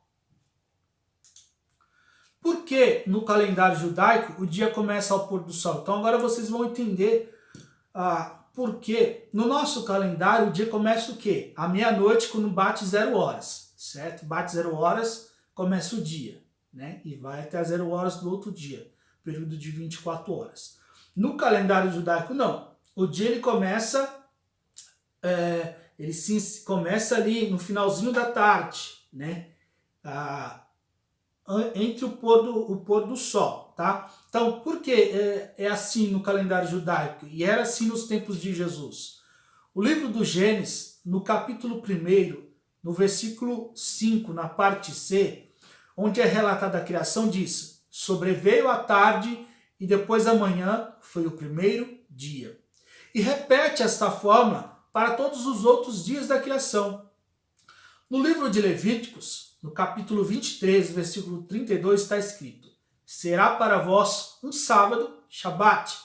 Speaker 6: Por que no calendário judaico o dia começa ao pôr do sol? Então, agora vocês vão entender por que no nosso calendário o dia começa o quê? À meia-noite, quando bate 0 horas, certo? Bate 0 horas, começa o dia, né? E vai até 0 horas do outro dia, período de 24 horas. No calendário judaico, não. O dia ele começa, começa ali no finalzinho da tarde, né? Entre o pôr do sol, tá? Então, por que é assim no calendário judaico? E era assim nos tempos de Jesus. O livro do Gênesis, no capítulo 1, no versículo 5, na parte C, onde é relatada a criação, diz: sobreveio a tarde e depois a manhã foi o primeiro dia. E repete esta forma para todos os outros dias da criação. No livro de Levíticos, no capítulo 23, versículo 32, está escrito: será para vós um sábado, Shabat,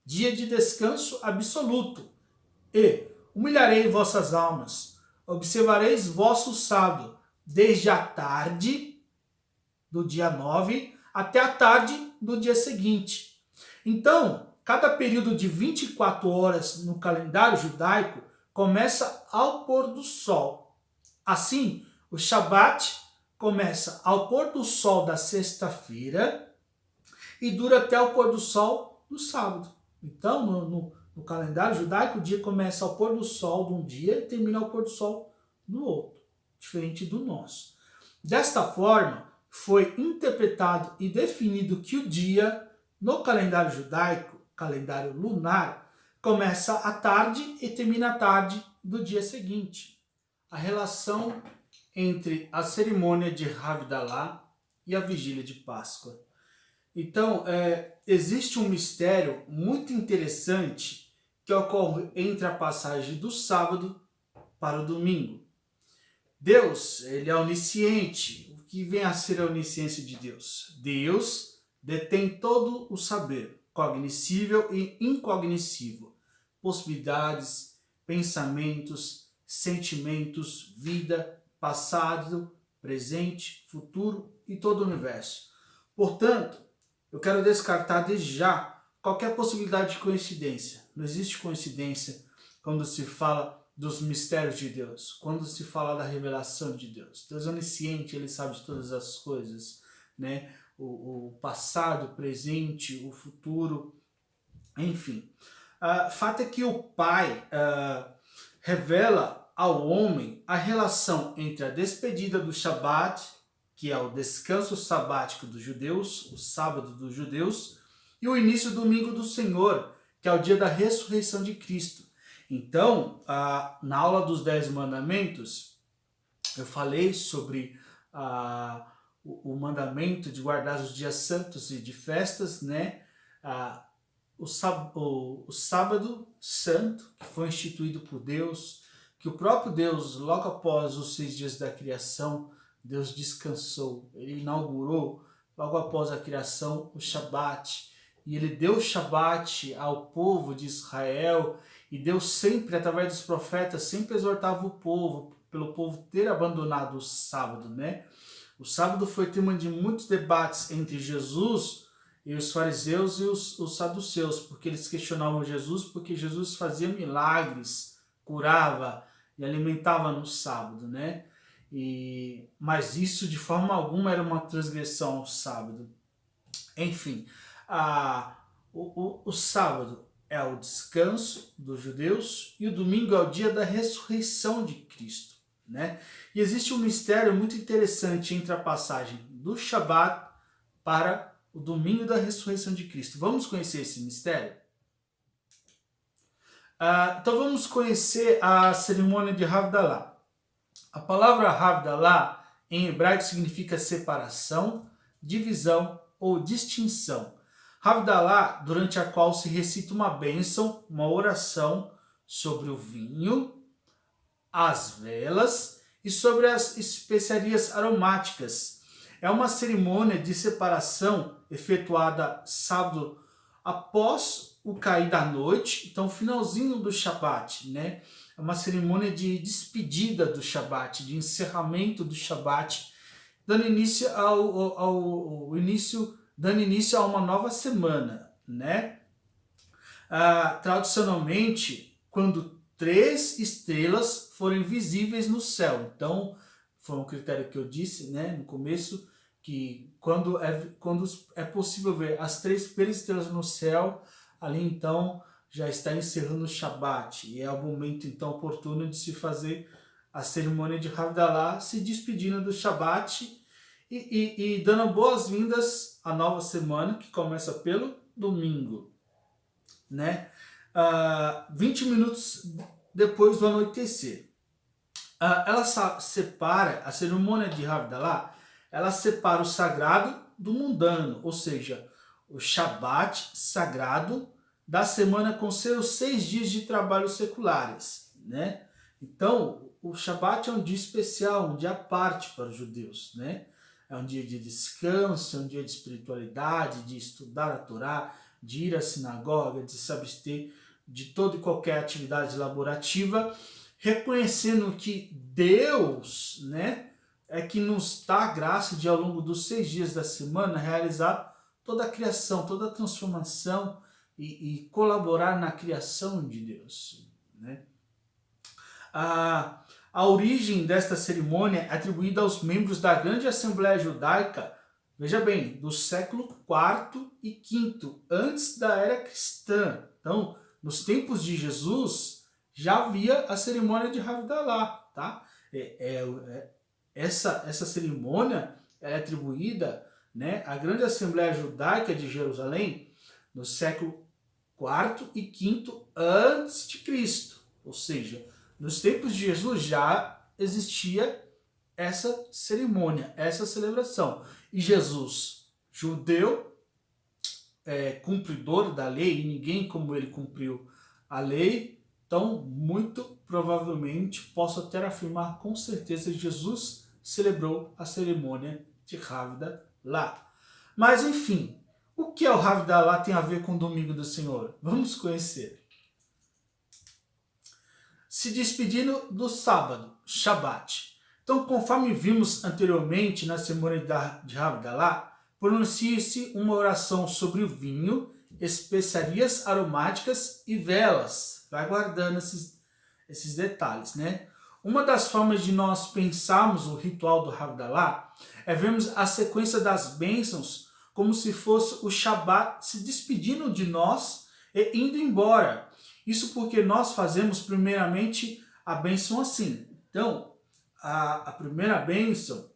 Speaker 6: dia de descanso absoluto, e humilharei vossas almas, observareis vosso sábado, desde a tarde do dia 9 até a tarde do dia seguinte. Então, cada período de 24 horas no calendário judaico começa ao pôr do sol. Assim, o Shabat começa ao pôr do sol da sexta-feira e dura até o pôr do sol do sábado. Então, no calendário judaico, o dia começa ao pôr do sol de um dia e termina ao pôr do sol do outro, diferente do nosso. Desta forma, foi interpretado e definido que o dia, no calendário judaico, calendário lunar, começa à tarde e termina à tarde do dia seguinte. A relação entre a cerimônia de Havdalah e a vigília de Páscoa. Então, existe um mistério muito interessante que ocorre entre a passagem do sábado para o domingo. Deus, ele é onisciente. O que vem a ser a onisciência de Deus? Deus detém todo o saber, cognoscível e incognoscível, possibilidades, pensamentos, sentimentos, vida, passado, presente, futuro e todo o universo. Portanto, eu quero descartar desde já qualquer possibilidade de coincidência. Não existe coincidência quando se fala dos mistérios de Deus, quando se fala da revelação de Deus. Deus é onisciente, ele sabe de todas as coisas, né? O passado, o presente, o futuro, enfim. Fato é que o Pai revela ao homem a relação entre a despedida do Shabat, que é o descanso sabático dos judeus, o sábado dos judeus, e o início do domingo do Senhor, que é o dia da ressurreição de Cristo. Então, na aula dos 10 mandamentos, eu falei sobre o mandamento de guardar os dias santos e de festas, né? O sábado santo, que foi instituído por Deus, que o próprio Deus, logo após os 6 dias da criação, Deus descansou, ele inaugurou logo após a criação, o Shabat. E ele deu o Shabat ao povo de Israel, e Deus sempre, através dos profetas, sempre exortava o povo, pelo povo ter abandonado o sábado, né? O sábado foi tema de muitos debates entre Jesus e os fariseus e os saduceus, porque eles questionavam Jesus, porque Jesus fazia milagres, curava e alimentava no sábado, né? Mas isso de forma alguma era uma transgressão ao sábado. Enfim, o sábado é o descanso dos judeus e o domingo é o dia da ressurreição de Cristo, né? E existe um mistério muito interessante entre a passagem do Shabat para o domingo da ressurreição de Cristo. Vamos conhecer esse mistério? Então vamos conhecer a cerimônia de Havdalah. A palavra Havdalah em hebraico significa separação, divisão ou distinção. Havdalah, durante a qual se recita uma bênção, uma oração sobre o vinho, as velas e sobre as especiarias aromáticas. É uma cerimônia de separação efetuada sábado após o cair da noite, então finalzinho do Shabat, né? É uma cerimônia de despedida do Shabat, de encerramento do Shabat, dando início a uma nova semana, né? Tradicionalmente, quando 3 estrelas forem visíveis no céu. Então, foi um critério que eu disse, né, no começo, que quando é possível ver as 3 primeiras estrelas no céu, ali então já está encerrando o Shabat. E é o momento então oportuno de se fazer a cerimônia de Havdalah, se despedindo do Shabat e dando boas-vindas à nova semana, que começa pelo domingo, né? 20 minutos depois do anoitecer. Ela separa, a cerimônia de Havdalah, ela separa o sagrado do mundano, ou seja, o Shabat sagrado da semana com seus 6 dias de trabalho seculares, né? Então, o Shabat é um dia especial, um dia à parte para os judeus, né? É um dia de descanso, é um dia de espiritualidade, de estudar a Torá, de ir à sinagoga, de se abster de toda e qualquer atividade laborativa, reconhecendo que Deus, né, é que nos dá a graça de, ao longo dos 6 dias da semana, realizar toda a criação, toda a transformação e colaborar na criação de Deus, né? A origem desta cerimônia é atribuída aos membros da grande Assembleia Judaica, veja bem, do século IV e V, antes da era cristã. Então, nos tempos de Jesus, já havia a cerimônia de Havdalah, tá? Essa cerimônia é atribuída, né, à grande Assembleia Judaica de Jerusalém no século IV e V antes de Cristo. Ou seja, nos tempos de Jesus já existia essa cerimônia, essa celebração. E Jesus, judeu, cumpridor da lei, e ninguém como ele cumpriu a lei, então muito provavelmente posso até afirmar com certeza que Jesus celebrou a cerimônia de Havdalah. Mas enfim, o que é o Havdalah tem a ver com o Domingo do Senhor? Vamos conhecer. Se despedindo do sábado, Shabat. Então, conforme vimos anteriormente na cerimônia de Havdalah, pronuncia-se uma oração sobre o vinho, especiarias aromáticas e velas. Vai guardando esses detalhes, né? Uma das formas de nós pensarmos o ritual do Havdalah é vermos a sequência das bênçãos como se fosse o Shabat se despedindo de nós e indo embora. Isso porque nós fazemos primeiramente a bênção assim. Então, a primeira bênção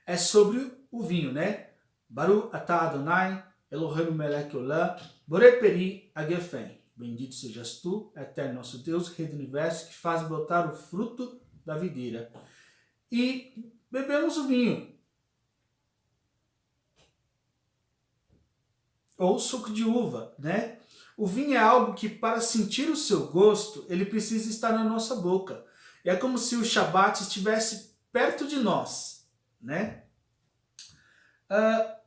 Speaker 6: é sobre o vinho, né? Baruch atah Adonai, Eloheinu melech olam, borei peri agefem. Bendito sejas tu, eterno nosso Deus, Rei do Universo, que faz brotar o fruto da videira. E bebemos o vinho. Ou suco de uva, né? O vinho é algo que, para sentir o seu gosto, ele precisa estar na nossa boca. É como se o Shabat estivesse perto de nós, né?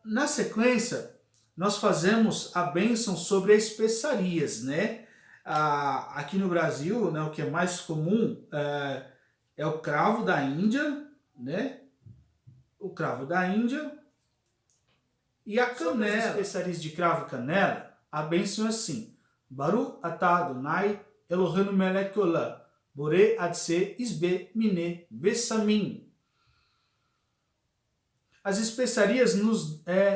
Speaker 6: Na sequência, nós fazemos a bênção sobre as especiarias, né? Aqui no Brasil, né, o que é mais comum é o cravo da Índia, né? O cravo da Índia e a canela. Sobre as especiarias de cravo e canela, a bênção é assim: Baruch atah Adonai Eloheinu melech haolam, borei adse isbe mine vesamim. As especiarias,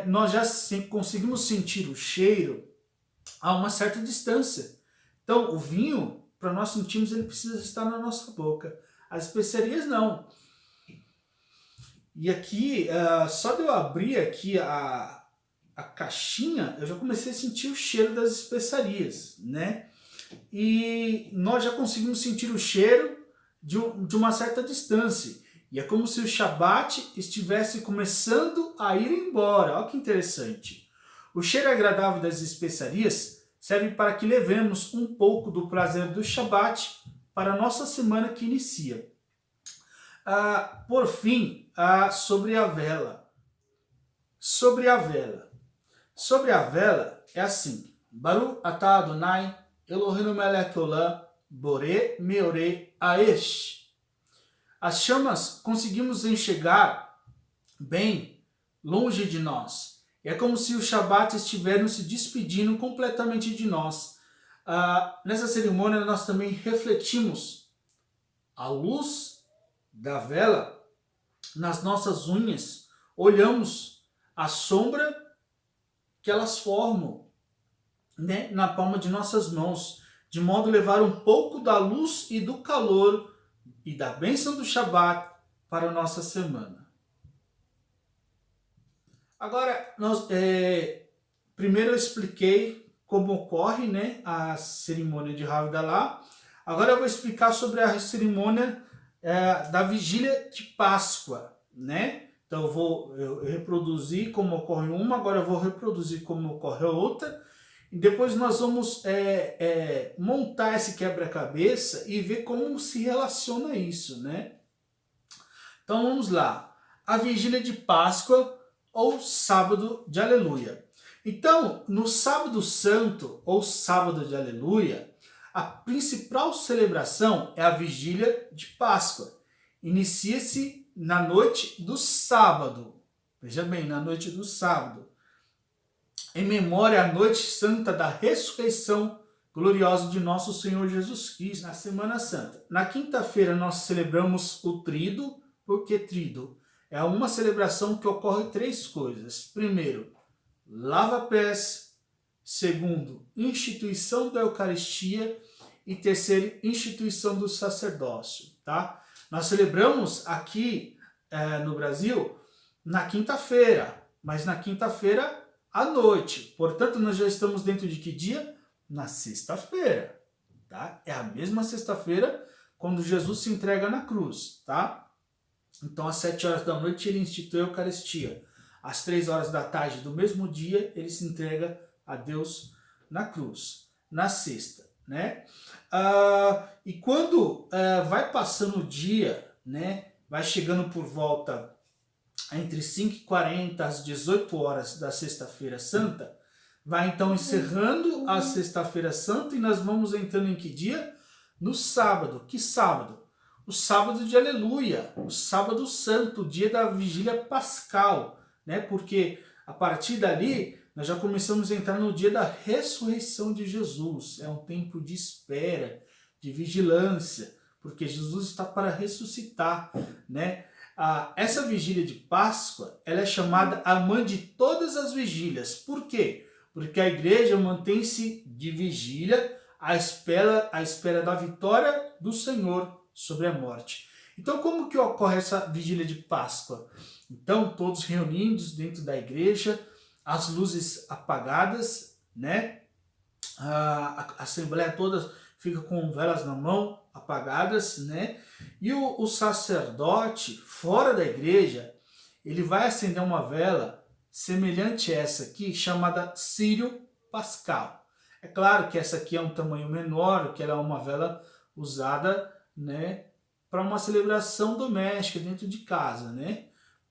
Speaker 6: nós já conseguimos sentir o cheiro a uma certa distância. Então, o vinho, para nós sentirmos, ele precisa estar na nossa boca. As especiarias, não. E aqui, só de eu abrir aqui a caixinha, eu já comecei a sentir o cheiro das especiarias, né? E nós já conseguimos sentir o cheiro de uma certa distância. E é como se o Shabat estivesse começando a ir embora. Olha que interessante. O cheiro agradável das especiarias serve para que levemos um pouco do prazer do Shabat para a nossa semana que inicia. Por fim, sobre a vela. Sobre a vela. Sobre a vela é assim: Baruch atah Adonai Eloheinu melech haolam, borei meorei aesh. As chamas conseguimos enxergar bem longe de nós. É como se o Shabat estivesse se despedindo completamente de nós. Nessa cerimônia nós também refletimos a luz da vela nas nossas unhas. Olhamos a sombra que elas formam, né, na palma de nossas mãos, de modo a levar um pouco da luz e do calor e da bênção do Shabat para a nossa semana. Agora, primeiro eu expliquei como ocorre, né, a cerimônia de Havdalah. Agora eu vou explicar sobre a cerimônia da vigília de Páscoa, né? Então eu reproduzi como ocorre uma, agora eu vou reproduzir como ocorre a outra. E depois nós vamos montar esse quebra-cabeça e ver como se relaciona isso, né? Então vamos lá. A vigília de Páscoa ou sábado de Aleluia. Então, no sábado santo ou sábado de Aleluia, a principal celebração é a vigília de Páscoa. Inicia-se na noite do sábado. Veja bem, na noite do sábado. Em memória à noite santa da ressurreição gloriosa de nosso Senhor Jesus Cristo, na Semana Santa. Na quinta-feira nós celebramos o Tríduo. Por que Tríduo? É uma celebração que ocorre três coisas. Primeiro, lava-pés. Segundo, instituição da Eucaristia. E terceiro, instituição do sacerdócio. Tá? Nós celebramos aqui no Brasil na quinta-feira, mas na quinta-feira à noite. Portanto, nós já estamos dentro de que dia? Na sexta-feira. Tá? É a mesma sexta-feira quando Jesus se entrega na cruz. Tá? Então, às 7 horas da noite, ele institui a Eucaristia. Às 3 horas da tarde do mesmo dia, ele se entrega a Deus na cruz, na sexta. Né? E quando vai passando o dia, né, vai chegando por volta entre 5h40 às 18 horas da Sexta-feira Santa, vai então encerrando a Sexta-feira Santa e nós vamos entrando em que dia? No sábado. Que sábado? O sábado de Aleluia, o sábado santo, o dia da vigília pascal, né? Porque a partir dali nós já começamos a entrar no dia da ressurreição de Jesus. É um tempo de espera, de vigilância, porque Jesus está para ressuscitar, né? Essa vigília de Páscoa, ela é chamada a mãe de todas as vigílias. Por quê? Porque a igreja mantém-se de vigília à espera da vitória do Senhor sobre a morte. Então, como que ocorre essa vigília de Páscoa? Então, todos reunidos dentro da igreja, as luzes apagadas, né? A assembleia toda fica com velas na mão, apagadas, né? E o sacerdote, fora da igreja, ele vai acender uma vela semelhante a essa aqui, chamada Círio Pascal. É claro que essa aqui é um tamanho menor, que ela é uma vela usada, né, para uma celebração doméstica dentro de casa, né?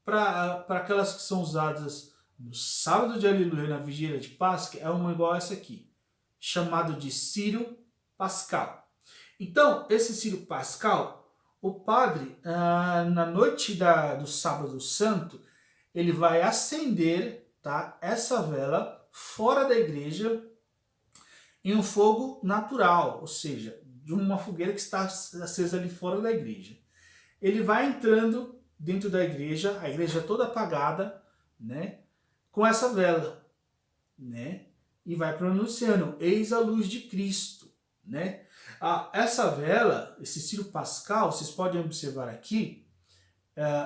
Speaker 6: para aquelas que são usadas no sábado de Aleluia, na vigília de Páscoa, é uma igual a essa aqui, chamado de Círio Pascal. Então, esse Círio Pascal, o padre, na noite do sábado santo, ele vai acender, tá, essa vela fora da igreja em um fogo natural, ou seja, de uma fogueira que está acesa ali fora da igreja. Ele vai entrando dentro da igreja, a igreja toda apagada, né, com essa vela, né, e vai pronunciando, eis a luz de Cristo, né. Essa vela, esse Círio Pascal, vocês podem observar aqui,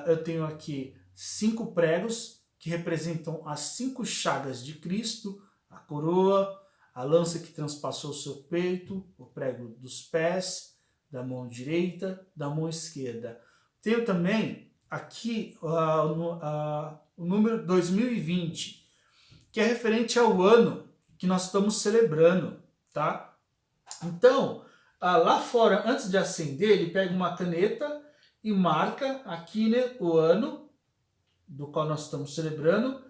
Speaker 6: eu tenho aqui 5 pregos que representam as 5 chagas de Cristo, a coroa, a lança que transpassou o seu peito, o prego dos pés, da mão direita, da mão esquerda. Tenho também aqui o número 2020, que é referente ao ano que nós estamos celebrando, tá? Então, lá fora, antes de acender, ele pega uma caneta e marca aqui, né, o ano do qual nós estamos celebrando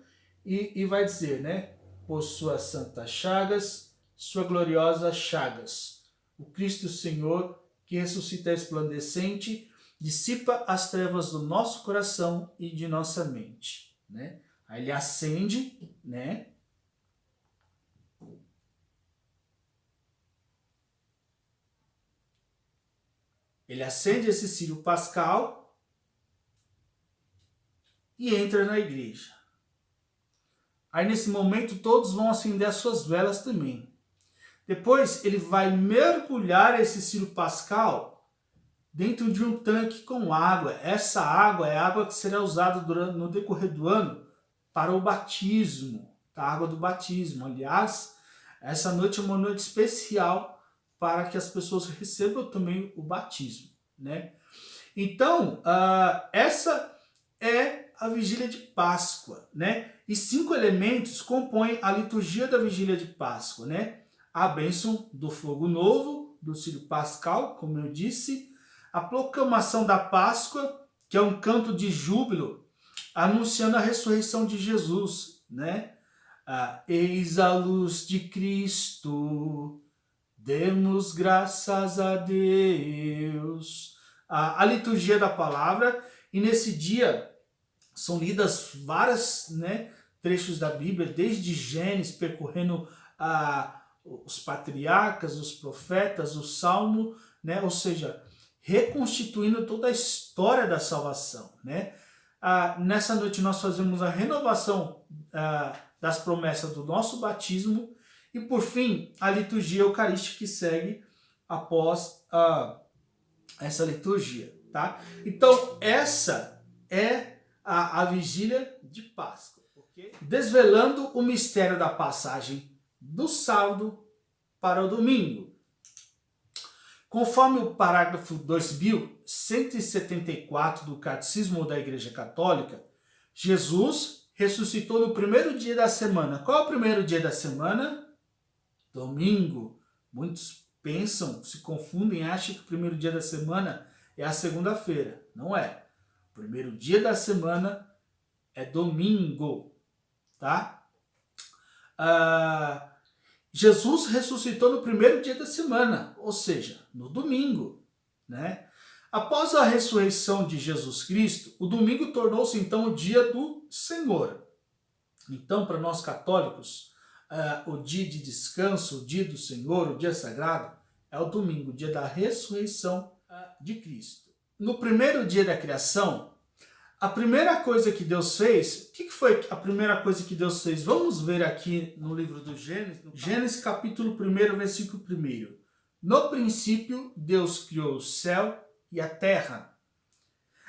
Speaker 6: e vai dizer, né, por suas santas chagas, sua gloriosa chagas, o Cristo Senhor, que ressuscita resplandecente, dissipa as trevas do nosso coração e de nossa mente, né? Aí ele acende, né? Ele acende esse Círio Pascal e entra na igreja. Aí nesse momento todos vão acender as suas velas também. Depois ele vai mergulhar esse Círio Pascal dentro de um tanque com água. Essa água é a água que será usada no decorrer do ano para o batismo, tá? A água do batismo. Aliás, essa noite é uma noite especial para que as pessoas recebam também o batismo, né? Então, essa é a vigília de Páscoa, né? E 5 elementos compõem a liturgia da vigília de Páscoa, né? A bênção do fogo novo, do Círio Pascal, como eu disse, a proclamação da Páscoa, que é um canto de júbilo, anunciando a ressurreição de Jesus, né? Eis a luz de Cristo, demos graças a Deus. A liturgia da palavra, e nesse dia são lidas várias, né, trechos da Bíblia, desde Gênesis, percorrendo os patriarcas, os profetas, o Salmo, né, ou seja, reconstituindo toda a história da salvação, né. Nessa noite nós fazemos a renovação das promessas do nosso batismo e, por fim, a liturgia eucarística que segue após essa liturgia, tá? Então, essa é a vigília de Páscoa, okay? Desvelando o mistério da passagem do sábado para o domingo. Conforme o parágrafo 2174 do Catecismo da Igreja Católica, Jesus ressuscitou no primeiro dia da semana. Qual é o primeiro dia da semana? Domingo. Muitos pensam, se confundem, acham que o primeiro dia da semana é a segunda-feira. Não é. O primeiro dia da semana é domingo, tá? Jesus ressuscitou no primeiro dia da semana, ou seja, no domingo, né? Após a ressurreição de Jesus Cristo, o domingo tornou-se então o dia do Senhor. Então, para nós católicos, o dia de descanso, o dia do Senhor, o dia sagrado, é o domingo, o dia da ressurreição de Cristo. No primeiro dia da criação, a primeira coisa que Deus fez, o que foi a primeira coisa que Deus fez? Vamos ver aqui no livro do Gênesis, Gênesis capítulo 1, versículo 1. No princípio, Deus criou o céu e a terra.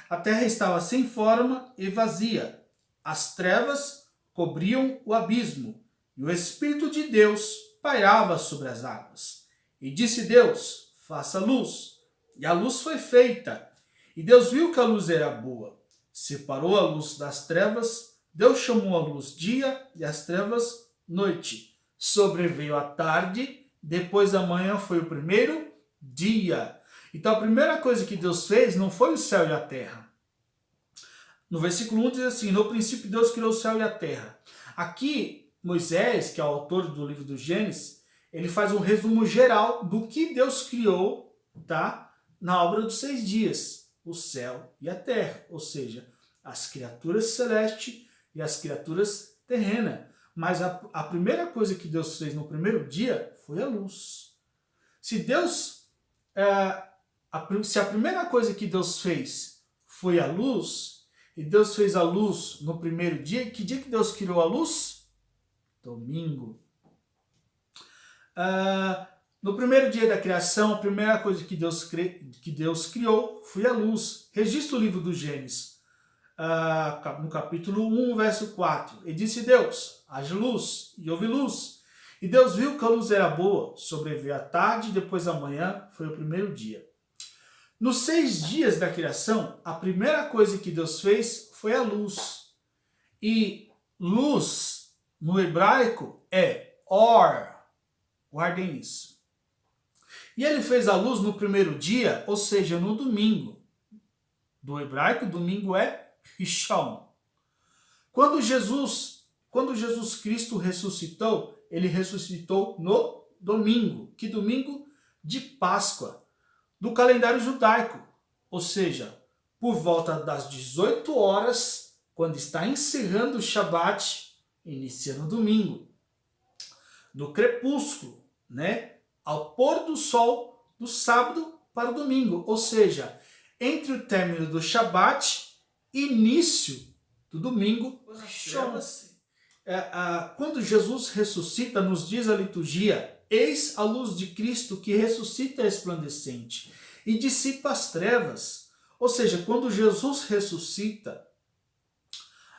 Speaker 6: A terra estava sem forma e vazia. As trevas cobriam o abismo, e o Espírito de Deus pairava sobre as águas. E disse Deus, faça luz. E a luz foi feita. E Deus viu que a luz era boa. Separou a luz das trevas. Deus chamou a luz dia e as trevas noite. Sobreveio a tarde, depois da manhã foi o primeiro dia. Então a primeira coisa que Deus fez não foi o céu e a terra. No versículo 1 diz assim: no princípio Deus criou o céu e a terra. Aqui, Moisés, que é o autor do livro do Gênesis, ele faz um resumo geral do que Deus criou, tá? Na obra dos 6 dias, o céu e a terra, ou seja, as criaturas celestes e as criaturas terrenas. Mas a primeira coisa que Deus fez no primeiro dia foi a luz. Se a primeira coisa que Deus fez foi a luz, e Deus fez a luz no primeiro dia, que dia que Deus criou a luz? Domingo. No primeiro dia da criação, a primeira coisa que Deus criou foi a luz. Registra o livro do Gênesis, no capítulo 1, verso 4. E disse Deus: haja luz, e houve luz. E Deus viu que a luz era boa, sobreveio a tarde, e depois a manhã foi o primeiro dia. Nos 6 dias da criação, a primeira coisa que Deus fez foi a luz. E luz, no hebraico, é or. Guardem isso. E ele fez a luz no primeiro dia, ou seja, no domingo. Do hebraico, domingo é Rishon. Quando Jesus Cristo ressuscitou, ele ressuscitou no domingo. Que domingo? De Páscoa, do calendário judaico. Ou seja, por volta das 18 horas, quando está encerrando o Shabat, iniciando o domingo. No crepúsculo, né? Ao pôr do sol do sábado para o domingo. Ou seja, entre o término do Shabat e início do domingo. Quando Jesus ressuscita, nos diz a liturgia: eis a luz de Cristo que ressuscita resplandecente e dissipa as trevas. Ou seja, quando Jesus ressuscita,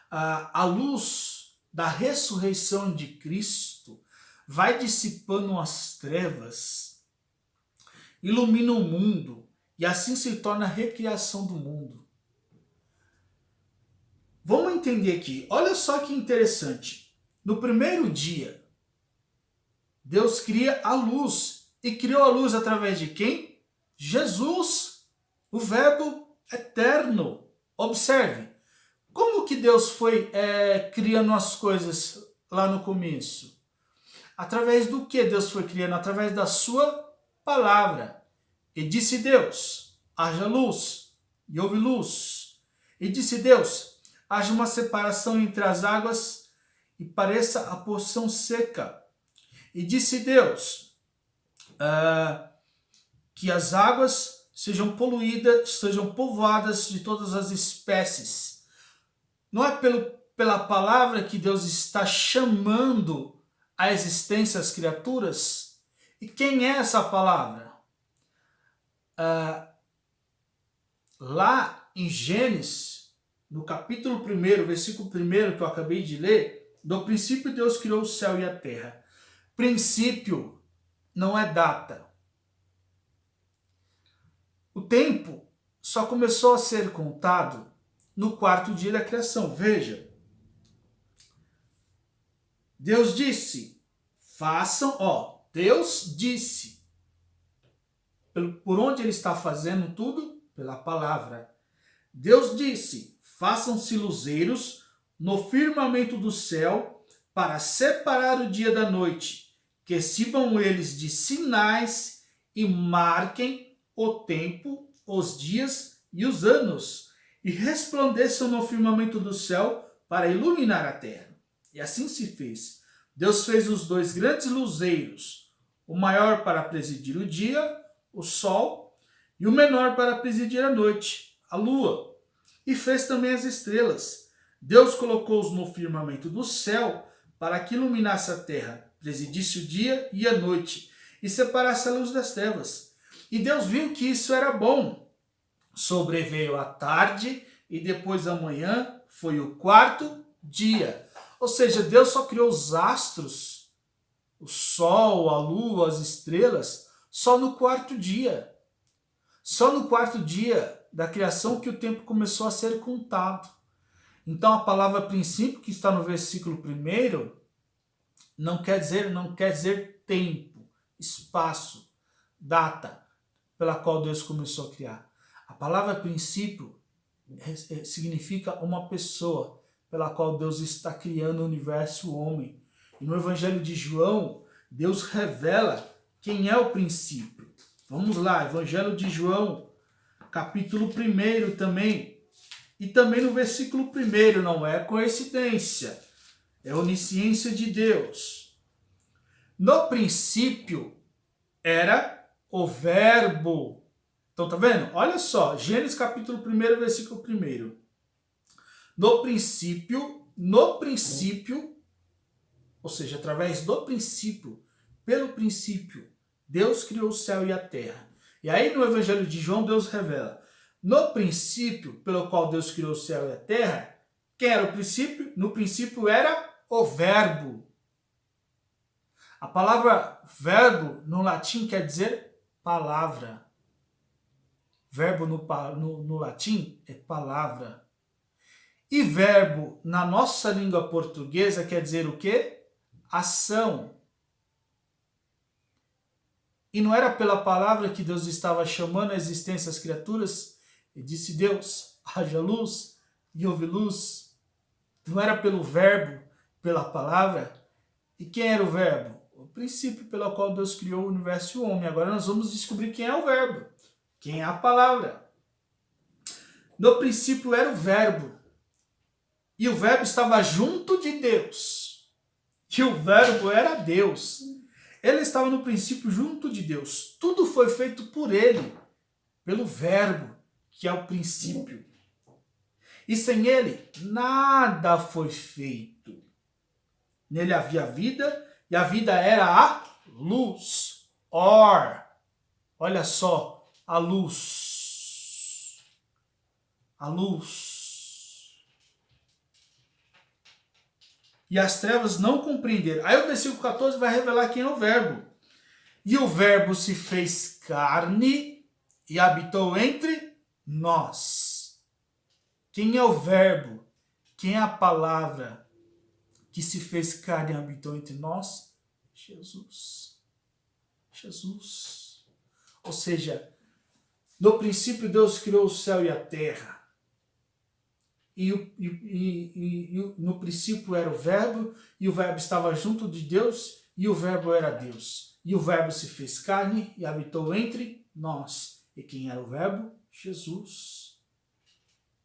Speaker 6: a luz da ressurreição de Cristo vai dissipando as trevas, ilumina o mundo, e assim se torna a recriação do mundo. Vamos entender aqui, olha só que interessante. No primeiro dia, Deus cria a luz, e criou a luz através de quem? Jesus, o Verbo eterno. Observe, como que Deus foi criando as coisas lá no começo? Através do que Deus foi criando? Através da sua palavra. E disse Deus: haja luz, e houve luz. E disse Deus: haja uma separação entre as águas, e pareça a porção seca. E disse Deus que as águas sejam poluídas, sejam povoadas de todas as espécies. Não é pela palavra que Deus está chamando a existência as criaturas? E quem é essa palavra? Lá em Gênesis, no capítulo 1, versículo 1 que eu acabei de ler, no princípio Deus criou o céu e a terra. Princípio não é data. O tempo só começou a ser contado no 4º dia da criação. Veja, Deus disse, façam, Deus disse. Por onde ele está fazendo tudo? Pela palavra. Deus disse, façam-se luzeiros no firmamento do céu para separar o dia da noite, que sirvam eles de sinais e marquem o tempo, os dias e os anos, e resplandeçam no firmamento do céu para iluminar a terra. E assim se fez. Deus fez os 2 grandes luzeiros, o maior para presidir o dia, o sol, e o menor para presidir a noite, a lua. E fez também as estrelas. Deus colocou-os no firmamento do céu para que iluminasse a terra, presidisse o dia e a noite, e separasse a luz das trevas. E Deus viu que isso era bom. Sobreveio a tarde, e depois a manhã foi o 4º dia. Ou seja, Deus só criou os astros, o sol, a lua, as estrelas, só no 4º dia. Só no 4º dia da criação que o tempo começou a ser contado. Então a palavra princípio, que está no versículo 1, não quer dizer tempo, espaço, data pela qual Deus começou a criar. A palavra princípio significa uma pessoa pela qual Deus está criando o universo e o homem. E no Evangelho de João, Deus revela quem é o princípio. Vamos lá, Evangelho de João, capítulo 1 também. E também no versículo 1, não é coincidência, é onisciência de Deus. No princípio era o Verbo. Então, tá vendo? Olha só, Gênesis capítulo 1, versículo 1. No princípio, ou seja, através do princípio, pelo princípio, Deus criou o céu e a terra. E aí no Evangelho de João, Deus revela, no princípio, pelo qual Deus criou o céu e a terra, quem era o princípio? No princípio era o Verbo. A palavra verbo no latim quer dizer palavra. Verbo no latim é palavra. E verbo na nossa língua portuguesa quer dizer o quê? Ação. E não era pela palavra que Deus estava chamando a existência as criaturas? E disse Deus, haja luz, e houve luz. Não era pelo verbo, pela palavra? E quem era o verbo? O princípio pelo qual Deus criou o universo e o homem. Agora nós vamos descobrir quem é o verbo. Quem é a palavra? No princípio era o verbo. E o verbo estava junto de Deus. E o verbo era Deus. Ele estava no princípio junto de Deus. Tudo foi feito por ele, pelo verbo, que é o princípio. E sem ele, nada foi feito. Nele havia vida, e a vida era a luz. Olha só, a luz. A luz. E as trevas não compreenderam. Aí o versículo 14 vai revelar quem é o verbo. E o verbo se fez carne e habitou entre nós. Quem é o verbo? Quem é a palavra que se fez carne e habitou entre nós? Jesus. Jesus. Ou seja, no princípio Deus criou o céu e a terra. E no princípio era o verbo, e o verbo estava junto de Deus, e o verbo era Deus. E o verbo se fez carne e habitou entre nós. E quem era o verbo? Jesus.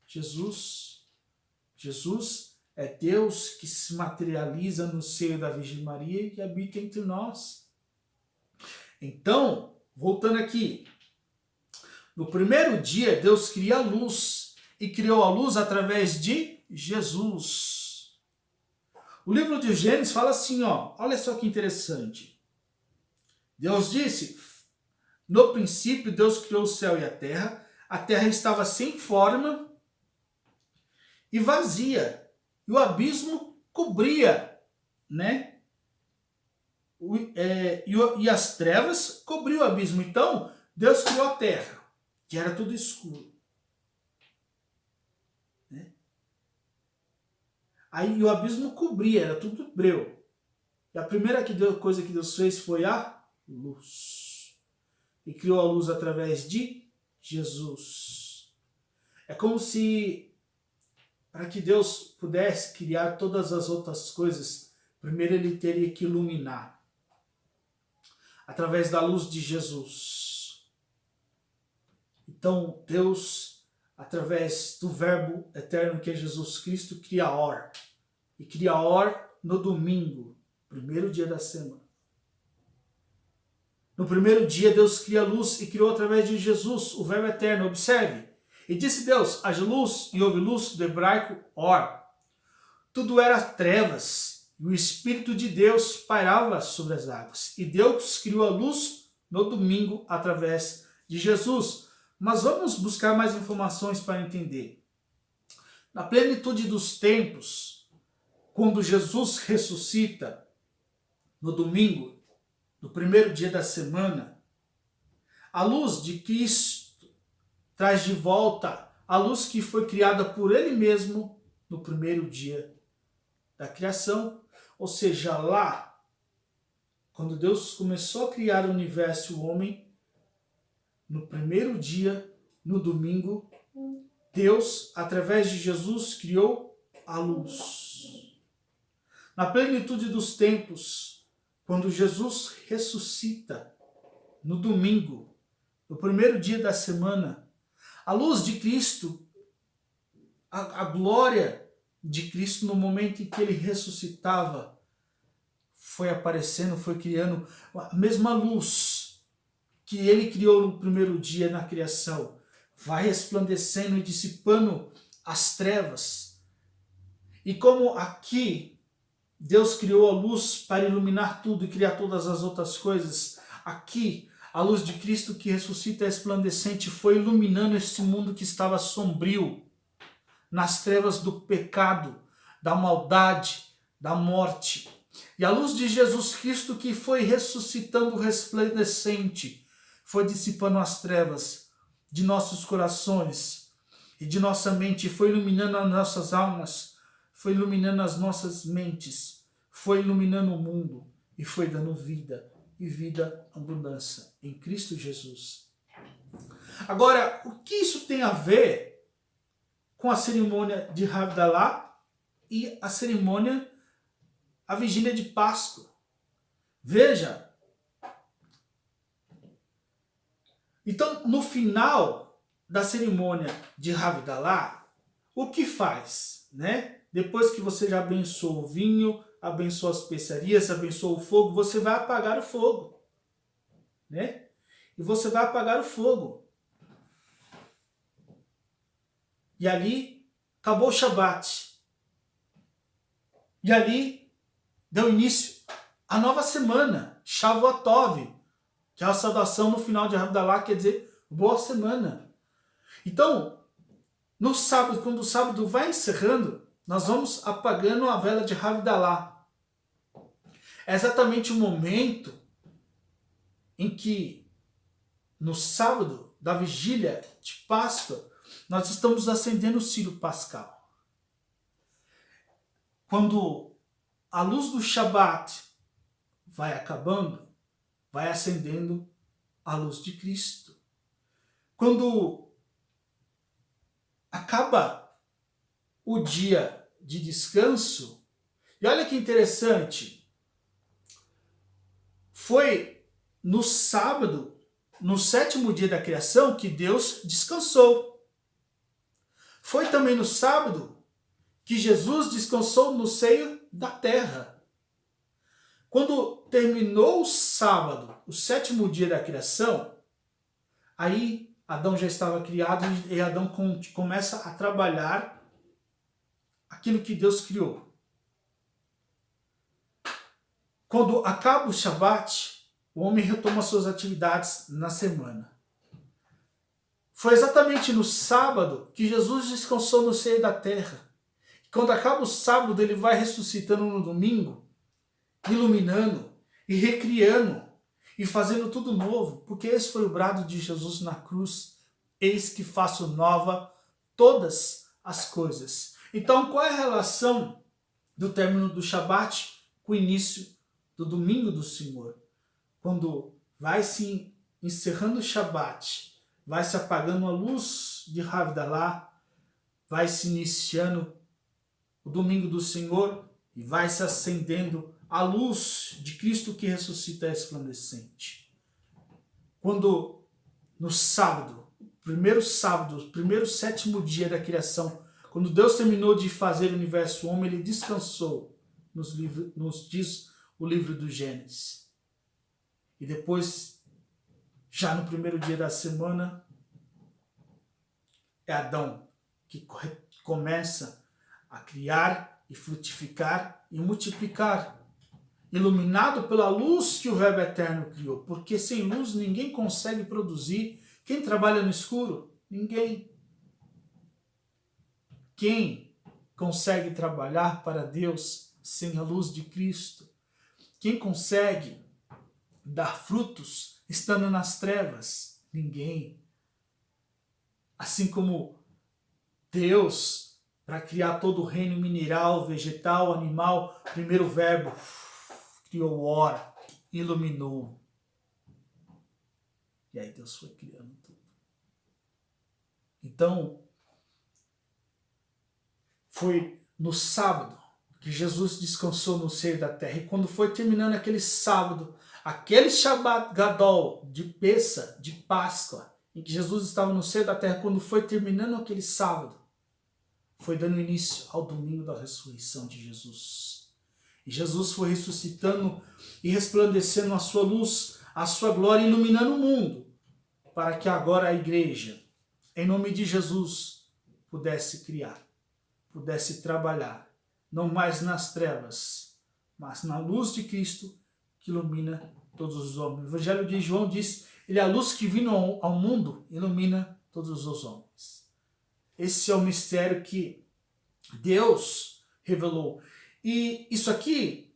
Speaker 6: Jesus. Jesus é Deus que se materializa no seio da Virgem Maria e que habita entre nós. Então, voltando aqui, no primeiro dia Deus cria a luz. E criou a luz através de Jesus. O livro de Gênesis fala assim, olha só que interessante. Deus disse, no princípio Deus criou o céu e a terra estava sem forma e vazia, e o abismo cobria, né? E as trevas cobriam o abismo. Então, Deus criou a terra, que era tudo escuro. Aí o abismo cobria, era tudo breu. E a primeira coisa que Deus fez foi a luz. E criou a luz através de Jesus. É como se, para que Deus pudesse criar todas as outras coisas, primeiro ele teria que iluminar. Através da luz de Jesus. Então Deus, através do verbo eterno que é Jesus Cristo, cria a hora. E cria a hora no domingo, primeiro dia da semana. No primeiro dia Deus cria a luz e criou através de Jesus, o verbo eterno. Observe. E disse Deus, haja luz, e houve luz, do hebraico or. Tudo era trevas, e o Espírito de Deus pairava sobre as águas. E Deus criou a luz no domingo através de Jesus. Mas vamos buscar mais informações para entender. Na plenitude dos tempos, quando Jesus ressuscita no domingo, no primeiro dia da semana, a luz de Cristo traz de volta a luz que foi criada por Ele mesmo no primeiro dia da criação. Ou seja, lá, quando Deus começou a criar o universo e o homem, no primeiro dia, no domingo, Deus, através de Jesus, criou a luz. Na plenitude dos tempos, quando Jesus ressuscita, no domingo, no primeiro dia da semana, a luz de Cristo, a glória de Cristo no momento em que ele ressuscitava, foi aparecendo, foi criando a mesma luz que ele criou no primeiro dia na criação, vai resplandecendo e dissipando as trevas. E como aqui Deus criou a luz para iluminar tudo e criar todas as outras coisas, aqui a luz de Cristo que ressuscita resplandecente foi iluminando este mundo que estava sombrio, nas trevas do pecado, da maldade, da morte. E a luz de Jesus Cristo que foi ressuscitando resplandecente, foi dissipando as trevas de nossos corações e de nossa mente, foi iluminando as nossas almas, foi iluminando as nossas mentes, foi iluminando o mundo e foi dando vida e vida abundância em Cristo Jesus. Agora, o que isso tem a ver com a cerimônia de Havdalah e a cerimônia, a vigília de Páscoa? Veja, então no final da cerimônia de Havdalah, o que faz, né? Depois que você já abençoou o vinho, abençoou as especiarias, abençoou o fogo, você vai apagar o fogo, né? E você vai apagar o fogo. E ali acabou o Shabat. E ali deu início à nova semana, Shavuotov, que é a saudação no final de Havdalah, quer dizer boa semana. Então, no sábado, quando o sábado vai encerrando, nós vamos apagando a vela de Havdalah. É exatamente o momento em que, no sábado da vigília de Páscoa, nós estamos acendendo o círio pascal. Quando a luz do Shabat vai acabando, vai acendendo a luz de Cristo. Quando acaba o dia de descanso, e olha que interessante, foi no sábado, no sétimo dia da criação, que Deus descansou. Foi também no sábado que Jesus descansou no seio da terra. Quando terminou o sábado, o sétimo dia da criação, aí Adão já estava criado e Adão começa a trabalhar aquilo que Deus criou. Quando acaba o Shabat, o homem retoma suas atividades na semana. Foi exatamente no sábado que Jesus descansou no seio da terra. Quando acaba o sábado, ele vai ressuscitando no domingo, iluminando e recriando e fazendo tudo novo, porque esse foi o brado de Jesus na cruz: eis que faço nova todas as coisas. Então, qual é a relação do término do Shabat com o início do domingo do Senhor? Quando vai se encerrando o Shabat, vai se apagando a luz de Havdalah, vai se iniciando o domingo do Senhor e vai se acendendo a luz de Cristo que ressuscita resplandecente. Quando no sábado, primeiro sétimo dia da criação, quando Deus terminou de fazer o universo, o homem, ele descansou, nos diz o livro do Gênesis. E depois, já no primeiro dia da semana, é Adão que começa a criar e frutificar e multiplicar, iluminado pela luz que o Verbo Eterno criou, porque sem luz ninguém consegue produzir. Quem trabalha no escuro? Ninguém. Quem consegue trabalhar para Deus sem a luz de Cristo? Quem consegue dar frutos estando nas trevas? Ninguém. Assim como Deus, para criar todo o reino mineral, vegetal, animal, primeiro verbo, criou ora, iluminou. E aí Deus foi criando tudo. Então, Foi no sábado que Jesus descansou no seio da terra. E quando foi terminando aquele sábado, aquele Shabbat Gadol de Pessa, de Páscoa, em que Jesus estava no seio da terra, quando foi terminando aquele sábado, foi dando início ao domingo da ressurreição de Jesus. E Jesus foi ressuscitando e resplandecendo a sua luz, a sua glória, iluminando o mundo, para que agora a igreja, em nome de Jesus, pudesse criar, pudesse trabalhar, não mais nas trevas, mas na luz de Cristo que ilumina todos os homens. O Evangelho de João diz, ele é a luz que vindo ao mundo, ilumina todos os homens. Esse é o mistério que Deus revelou. E isso aqui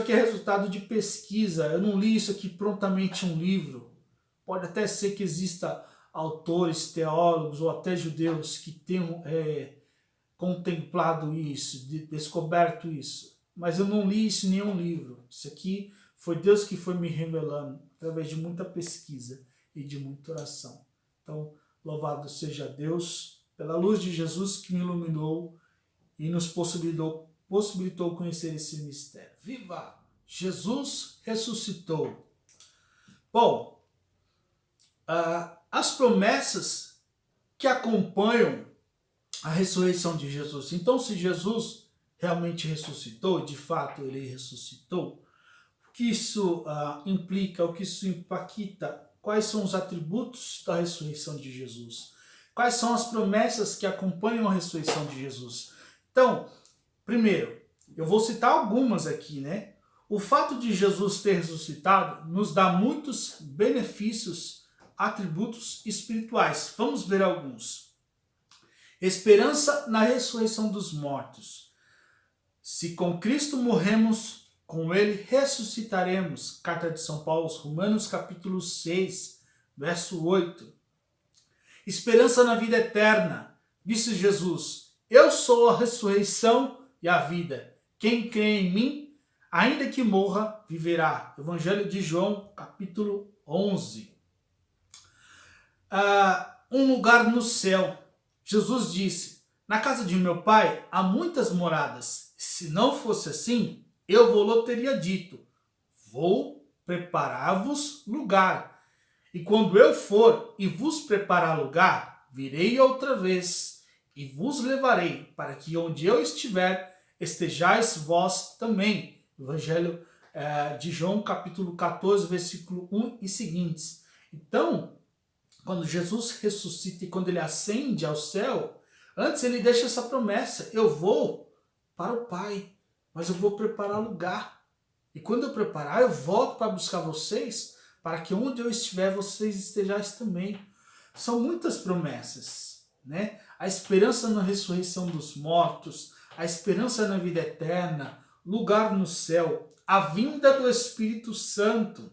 Speaker 6: é resultado de pesquisa. Eu não li isso aqui prontamente em um livro. Pode até ser que exista autores, teólogos ou até judeus que tenham contemplado isso, descoberto isso. Mas eu não li isso em nenhum livro. Isso aqui foi Deus que foi me revelando através de muita pesquisa e de muita oração. Então, louvado seja Deus pela luz de Jesus que me iluminou e nos possibilitou conhecer esse mistério. Viva! Jesus ressuscitou. Bom, as promessas que acompanham a ressurreição de Jesus. Então, se Jesus realmente ressuscitou, de fato ele ressuscitou, o que isso implica, o que isso impacta, quais são os atributos da ressurreição de Jesus? Quais são as promessas que acompanham a ressurreição de Jesus? Então, primeiro, eu vou citar algumas aqui, né? O fato de Jesus ter ressuscitado nos dá muitos benefícios, atributos espirituais. Vamos ver alguns. Esperança na ressurreição dos mortos. Se com Cristo morremos, com ele ressuscitaremos. Carta de São Paulo aos Romanos, capítulo 6, verso 8. Esperança na vida eterna. Disse Jesus, eu sou a ressurreição e a vida. Quem crê em mim, ainda que morra, viverá. Evangelho de João, capítulo 11. Um lugar no céu. Jesus disse, na casa de meu pai há muitas moradas. Se não fosse assim, eu vou-lhe teria dito, vou preparar-vos lugar. E quando eu for e vos preparar lugar, virei outra vez e vos levarei, para que onde eu estiver, estejais vós também. Evangelho de João, capítulo 14, versículo 1 e seguintes. Então, quando Jesus ressuscita e quando ele ascende ao céu, antes ele deixa essa promessa, eu vou para o Pai, mas eu vou preparar lugar. E quando eu preparar, eu volto para buscar vocês, para que onde eu estiver, vocês estejais também. São muitas promessas, né? A esperança na ressurreição dos mortos, a esperança na vida eterna, lugar no céu, a vinda do Espírito Santo.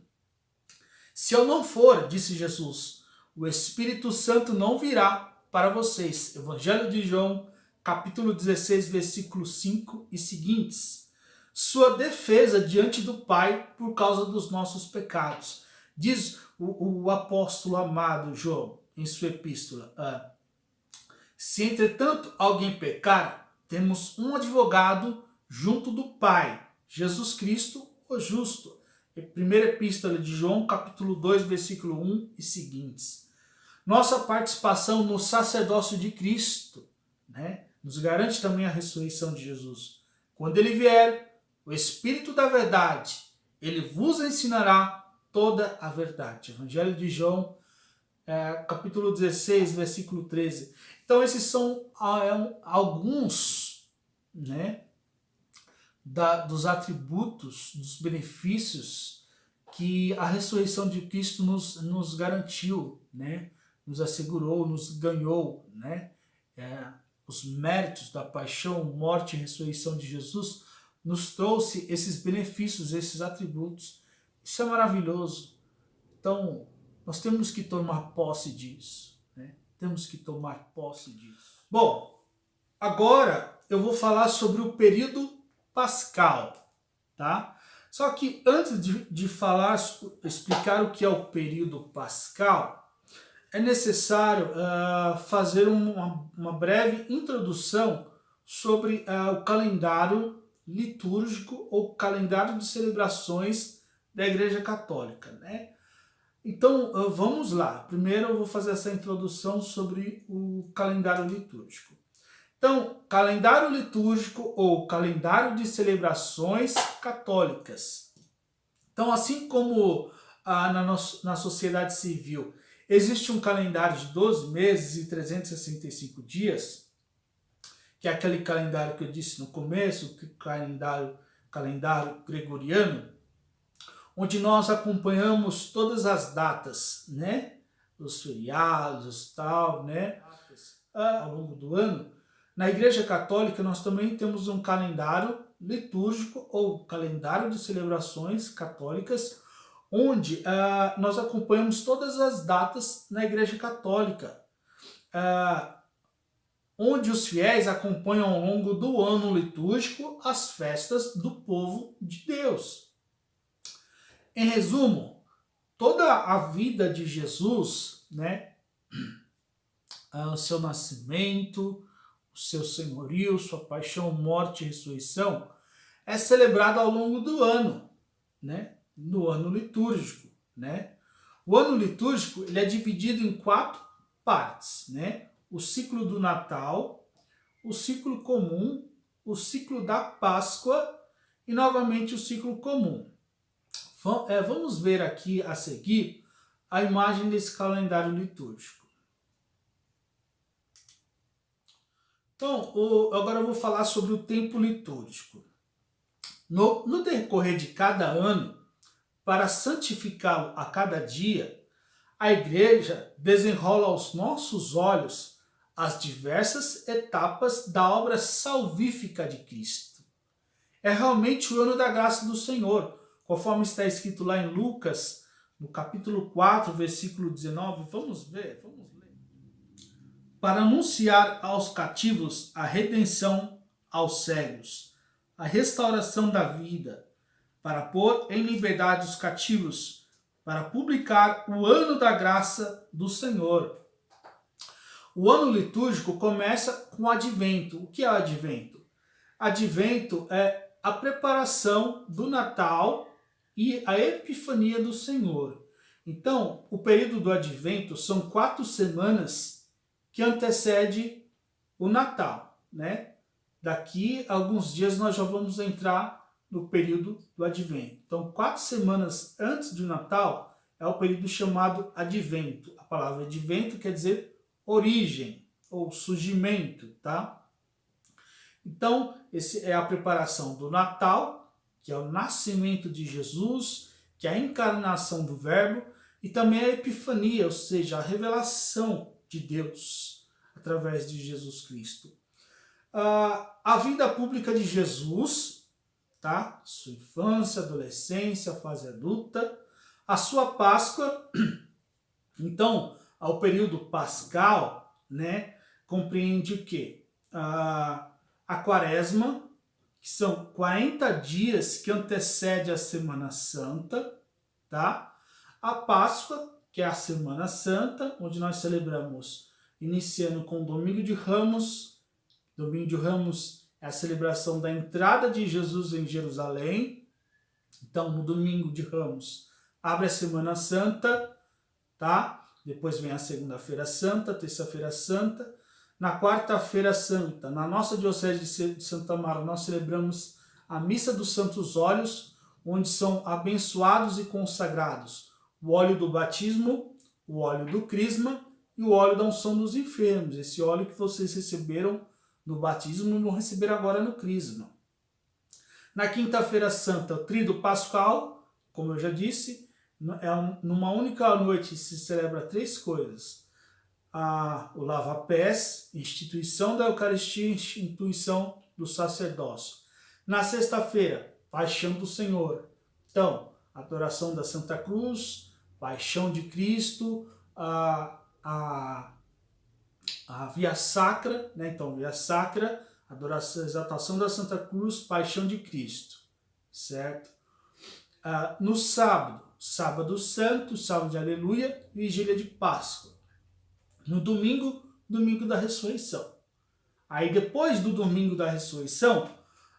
Speaker 6: Se eu não for, disse Jesus, o Espírito Santo não virá para vocês. Evangelho de João, capítulo 16, versículo 5 e seguintes. Sua defesa diante do Pai por causa dos nossos pecados. Diz o apóstolo amado João em sua epístola. Se entretanto alguém pecar, temos um advogado junto do Pai, Jesus Cristo, o justo. Primeira epístola de João, capítulo 2, versículo 1 e seguintes. Nossa participação no sacerdócio de Cristo, né, nos garante também a ressurreição de Jesus. Quando ele vier, o Espírito da verdade, ele vos ensinará toda a verdade. Evangelho de João, capítulo 16, versículo 13. Então esses são alguns, né, dos atributos, dos benefícios que a ressurreição de Cristo nos garantiu, né? Nos assegurou, nos ganhou, né? Os méritos da paixão, morte e ressurreição de Jesus nos trouxe esses benefícios, esses atributos. Isso é maravilhoso. Então, nós temos que tomar posse disso, né? Temos que tomar posse disso. Bom, agora eu vou falar sobre o período pascal, tá? Só que antes de explicar o que é o período pascal, é necessário fazer uma breve introdução sobre o calendário litúrgico ou calendário de celebrações da Igreja Católica, né? Então, vamos lá. Primeiro eu vou fazer essa introdução sobre o calendário litúrgico. Então, calendário litúrgico ou calendário de celebrações católicas. Então, assim como na sociedade civil existe um calendário de 12 meses e 365 dias, que é aquele calendário que eu disse no começo, o calendário gregoriano, onde nós acompanhamos todas as datas, né? Os feriados, tal, né? Ao longo do ano. Na Igreja Católica nós também temos um calendário litúrgico ou calendário de celebrações católicas, onde nós acompanhamos todas as datas na Igreja Católica, onde os fiéis acompanham ao longo do ano litúrgico as festas do povo de Deus. Em resumo, toda a vida de Jesus, né, o seu nascimento, o seu senhorio, sua paixão, morte e ressurreição, é celebrada ao longo do ano, né, no ano litúrgico, né? O ano litúrgico ele é dividido em 4 partes, né? O ciclo do Natal, o ciclo comum, o ciclo da Páscoa e novamente o ciclo comum. Vamos ver aqui a seguir a imagem desse calendário litúrgico. Então, agora eu vou falar sobre o tempo litúrgico. No decorrer de cada ano, para santificá-lo a cada dia, a Igreja desenrola aos nossos olhos as diversas etapas da obra salvífica de Cristo. É realmente o ano da graça do Senhor, conforme está escrito lá em Lucas, no capítulo 4, versículo 19. Vamos ler. Para anunciar aos cativos a redenção aos cegos, a restauração da vida, para pôr em liberdade os cativos, para publicar o ano da graça do Senhor. O ano litúrgico começa com o Advento. O que é o Advento? Advento é a preparação do Natal e a Epifania do Senhor. Então, o período do Advento são 4 semanas que antecede o Natal, né? Daqui a alguns dias nós já vamos entrar no período do Advento. Então, 4 semanas antes do Natal é o período chamado Advento. A palavra Advento quer dizer origem ou surgimento, tá? Então, esse é a preparação do Natal, que é o nascimento de Jesus, que é a encarnação do Verbo, e também a Epifania, ou seja, a revelação de Deus através de Jesus Cristo. A vida pública de Jesus, tá? Sua infância, adolescência, fase adulta, a sua Páscoa. Então, ao período pascal, né, compreende o quê? A Quaresma, que são 40 dias que antecede a Semana Santa, tá? A Páscoa, que é a Semana Santa, onde nós celebramos, iniciando com o Domingo de Ramos. Domingo de Ramos é a celebração da entrada de Jesus em Jerusalém. Então, no Domingo de Ramos, abre a Semana Santa, tá? Depois vem a Segunda-feira Santa, Terça-feira Santa. Na Quarta-feira Santa, na nossa Diocese de Santa Amaro, nós celebramos a Missa dos Santos Óleos, onde são abençoados e consagrados o óleo do batismo, o óleo do crisma e o óleo da unção dos enfermos. Esse óleo que vocês receberam no batismo vão receber agora no crisma. Na Quinta-feira Santa, o Tríduo Pascal, como eu já disse, numa única noite se celebra 3 coisas. O lava-pés, instituição da Eucaristia e instituição do sacerdócio. Na sexta-feira, Paixão do Senhor. Então, adoração da Santa Cruz, Paixão de Cristo, a Via Sacra, né? Então, Via Sacra, adoração, exaltação da Santa Cruz, Paixão de Cristo, certo? No sábado, Sábado Santo, Sábado de Aleluia, Vigília de Páscoa. No domingo, Domingo da Ressurreição. Aí depois do domingo da ressurreição,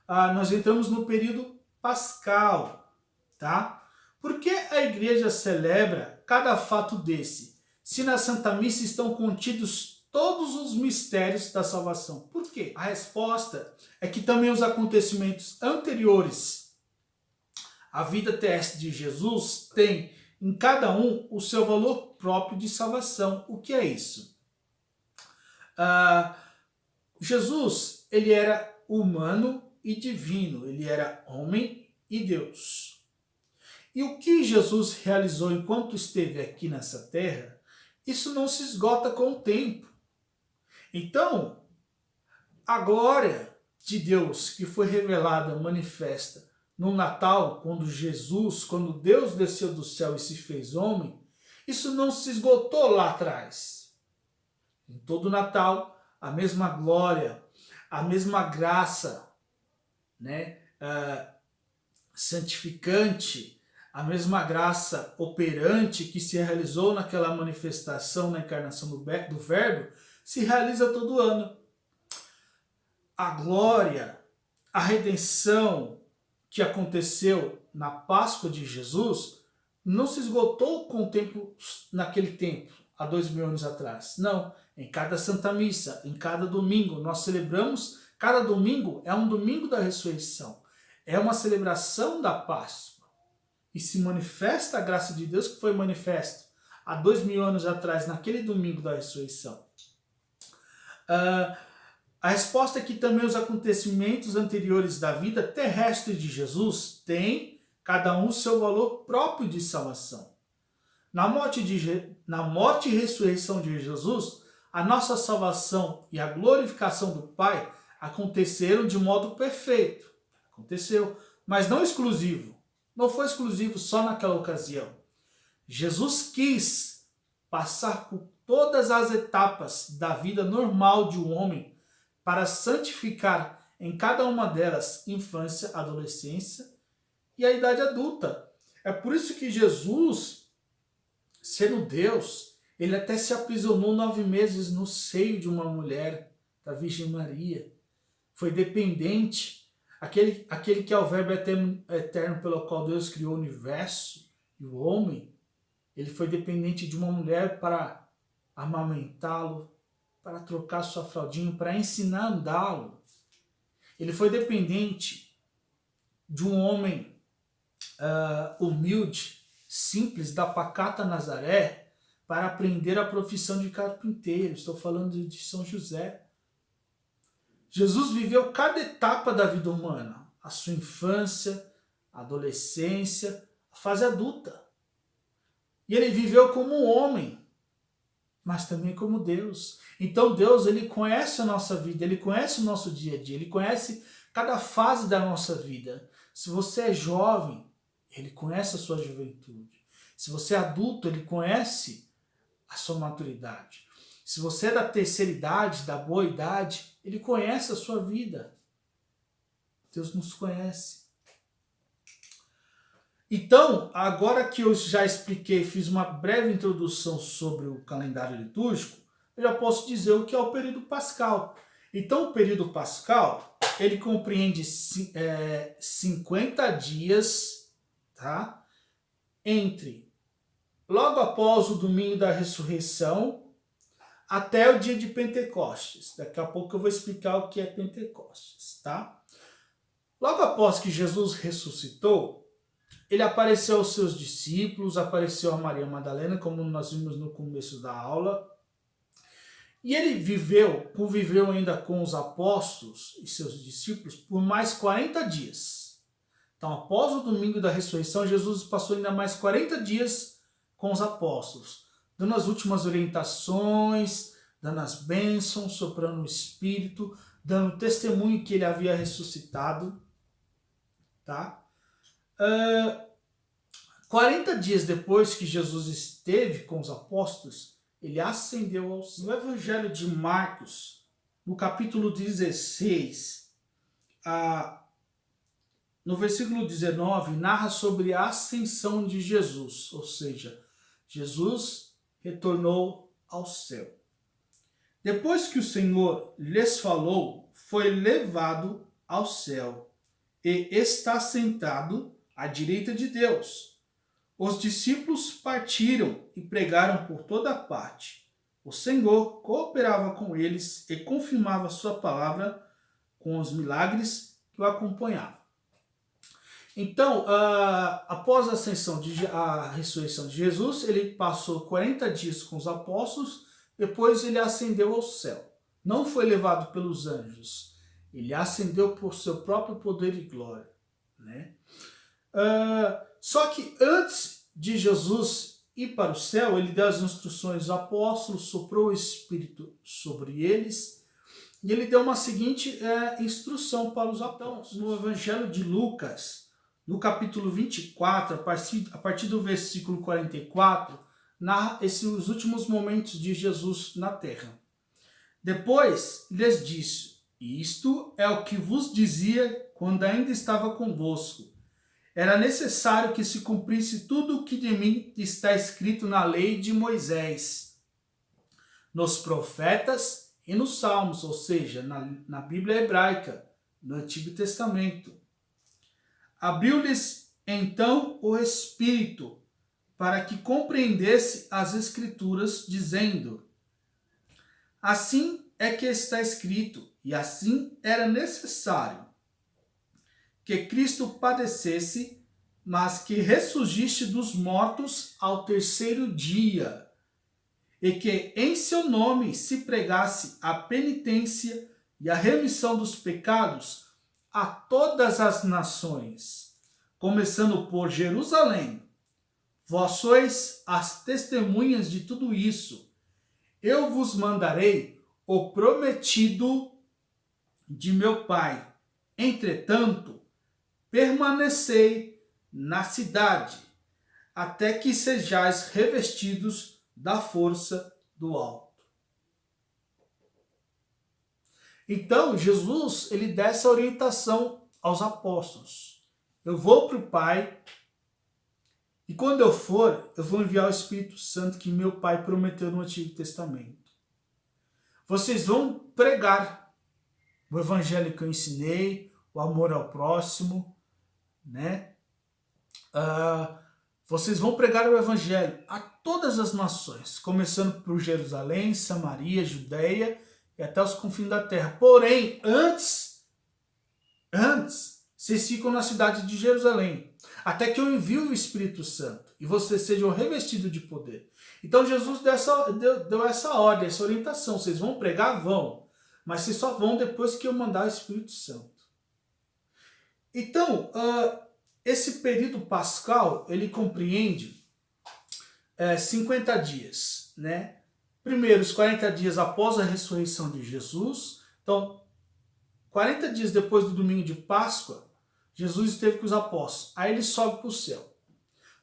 Speaker 6: nós entramos no período pascal, tá? Por que a igreja celebra cada fato desse, se na Santa Missa estão contidos todos os mistérios da salvação? Por quê? A resposta é que também os acontecimentos anteriores à vida terrestre de Jesus têm em cada um o seu valor próprio de salvação. O que é isso? Jesus, ele era humano e divino, ele era homem e Deus. E o que Jesus realizou enquanto esteve aqui nessa terra, isso não se esgota com o tempo. Então, a glória de Deus que foi revelada, manifesta no Natal, quando Deus desceu do céu e se fez homem, isso não se esgotou lá atrás. Em todo Natal, a mesma glória, a mesma graça, né, santificante, a mesma graça operante que se realizou naquela manifestação na encarnação do Verbo, se realiza todo ano. A glória, a redenção que aconteceu na Páscoa de Jesus não se esgotou com o tempo, naquele tempo, há 2000 anos atrás. Não, em cada Santa Missa, em cada domingo, nós celebramos, cada domingo é um domingo da ressurreição, é uma celebração da Páscoa. E se manifesta a graça de Deus que foi manifesta há 2000 anos atrás, naquele domingo da ressurreição. A resposta é que também os acontecimentos anteriores da vida terrestre de Jesus têm cada um seu valor próprio de salvação. Na morte e ressurreição de Jesus, a nossa salvação e a glorificação do Pai aconteceram de modo perfeito. Aconteceu, mas não exclusivo. Não foi exclusivo só naquela ocasião. Jesus quis passar por todas as etapas da vida normal de um homem para santificar em cada uma delas infância, adolescência e a idade adulta. É por isso que Jesus, sendo Deus, ele até se aprisionou 9 meses no seio de uma mulher, da Virgem Maria. Foi dependente, aquele que é o Verbo eterno pelo qual Deus criou o universo e o homem, ele foi dependente de uma mulher para amamentá-lo, para trocar sua fraldinha, para ensinar a andá-lo. Ele foi dependente de um homem humilde, simples, da pacata Nazaré, para aprender a profissão de carpinteiro. Estou falando de São José. Jesus viveu cada etapa da vida humana, a sua infância, a adolescência, a fase adulta. E ele viveu como um homem, mas também como Deus. Então Deus, ele conhece a nossa vida, ele conhece o nosso dia a dia, ele conhece cada fase da nossa vida. Se você é jovem, ele conhece a sua juventude. Se você é adulto, ele conhece a sua maturidade. Se você é da terceira idade, da boa idade, ele conhece a sua vida. Deus nos conhece. Então, agora que eu já expliquei, fiz uma breve introdução sobre o calendário litúrgico, eu já posso dizer o que é o período pascal. Então, o período pascal, ele compreende 50 dias, tá? Entre logo após o domingo da ressurreição até o dia de Pentecostes. Daqui a pouco eu vou explicar o que é Pentecostes, tá? Logo após que Jesus ressuscitou, ele apareceu aos seus discípulos, apareceu a Maria Madalena, como nós vimos no começo da aula. E ele conviveu ainda com os apóstolos e seus discípulos por mais 40 dias. Então, após o domingo da ressurreição, Jesus passou ainda mais 40 dias com os apóstolos, dando as últimas orientações, dando as bênçãos, soprando o Espírito, dando testemunho que ele havia ressuscitado. Tá? 40 dias depois que Jesus esteve com os apóstolos, ele ascendeu aos céus. No Evangelho de Marcos, no capítulo 16, no versículo 19, narra sobre a ascensão de Jesus, ou seja, Jesus retornou ao céu. Depois que o Senhor lhes falou, foi levado ao céu e está sentado à direita de Deus. Os discípulos partiram e pregaram por toda parte. O Senhor cooperava com eles e confirmava sua palavra com os milagres que o acompanhavam. Então, após a ressurreição de Jesus, ele passou 40 dias com os apóstolos, depois ele ascendeu ao céu. Não foi levado pelos anjos, ele ascendeu por seu próprio poder e glória, né? Só que antes de Jesus ir para o céu, ele deu as instruções aos apóstolos, soprou o Espírito sobre eles, e ele deu uma seguinte instrução para os apóstolos. No Evangelho de Lucas, no capítulo 24, a partir do versículo 44, narra os últimos momentos de Jesus na terra. Depois lhes disse: isto é o que vos dizia quando ainda estava convosco. Era necessário que se cumprisse tudo o que de mim está escrito na lei de Moisés, nos profetas e nos salmos, ou seja, na Bíblia hebraica, no Antigo Testamento. Abriu-lhes então o Espírito, para que compreendesse as Escrituras, dizendo: assim é que está escrito, e assim era necessário que Cristo padecesse, mas que ressurgisse dos mortos ao terceiro dia, e que em seu nome se pregasse a penitência e a remissão dos pecados a todas as nações, começando por Jerusalém. Vós sois as testemunhas de tudo isso. Eu vos mandarei o prometido de meu Pai. Entretanto, permanecei na cidade, até que sejais revestidos da força do alto. Então, Jesus, ele dá essa orientação aos apóstolos. Eu vou para o Pai, e quando eu for, eu vou enviar o Espírito Santo que meu Pai prometeu no Antigo Testamento. Vocês vão pregar o evangelho que eu ensinei, o amor ao próximo, né? Vocês vão pregar o evangelho a todas as nações, começando por Jerusalém, Samaria, Judeia e até os confins da terra. Porém, antes, vocês ficam na cidade de Jerusalém, até que eu envie o Espírito Santo e vocês sejam revestidos de poder. Então Jesus deu essa ordem, essa orientação. Vocês vão pregar? Vão. Mas vocês só vão depois que eu mandar o Espírito Santo. Então, esse período pascal, ele compreende 50 dias, né? Primeiro, os 40 dias após a ressurreição de Jesus. Então, 40 dias depois do domingo de Páscoa, Jesus esteve com os apóstolos. Aí ele sobe para o céu.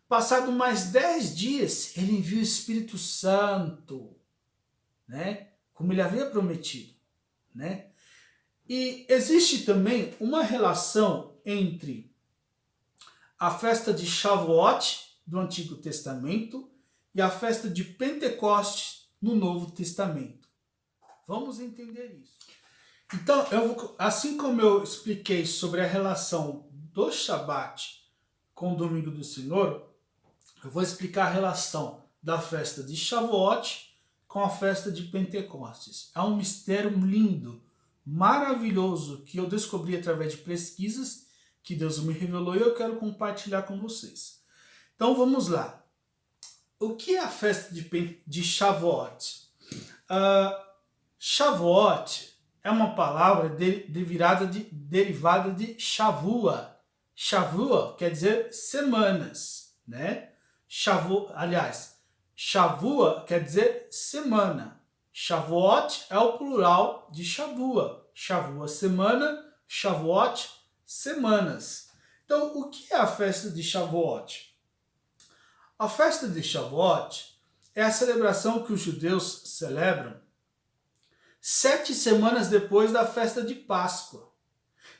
Speaker 6: Passado mais 10 dias, ele envia o Espírito Santo, né? Como ele havia prometido, né? E existe também uma relação entre a festa de Shavuot do Antigo Testamento e a festa de Pentecostes no Novo Testamento. Vamos entender isso. Então, assim como eu expliquei sobre a relação do Shabat com o Domingo do Senhor, eu vou explicar a relação da festa de Shavuot com a festa de Pentecostes. É um mistério lindo, maravilhoso, que eu descobri através de pesquisas que Deus me revelou e eu quero compartilhar com vocês. Então vamos lá. O que é a festa de Shavuot? Shavuot é uma palavra derivada de Shavua. Shavua quer dizer semanas, né? Shavua quer dizer semana. Shavuot é o plural de Shavua. Shavua, semana. Shavuot, semanas. Então, o que é a festa de Shavuot? A festa de Shavuot é a celebração que os judeus celebram 7 semanas depois da festa de Páscoa.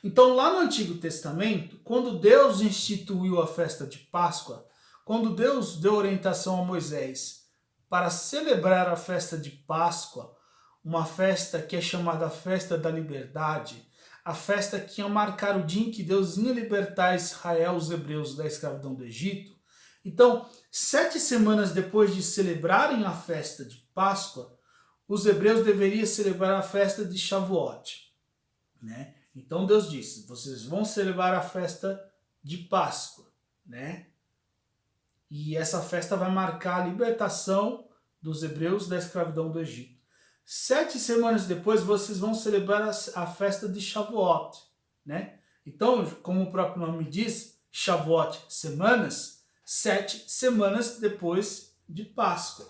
Speaker 6: Então, lá no Antigo Testamento, quando Deus instituiu a festa de Páscoa, quando Deus deu orientação a Moisés para celebrar a festa de Páscoa, uma festa que é chamada a Festa da Liberdade, a festa que ia marcar o dia em que Deus ia libertar Israel, os hebreus, da escravidão do Egito. Então, 7 semanas depois de celebrarem a festa de Páscoa, os hebreus deveriam celebrar a festa de Shavuot, né? Então Deus disse, vocês vão celebrar a festa de Páscoa, né? E essa festa vai marcar a libertação dos hebreus da escravidão do Egito. 7 semanas depois, vocês vão celebrar a festa de Shavuot, né? Então, como o próprio nome diz, Shavuot, semanas, 7 semanas depois de Páscoa.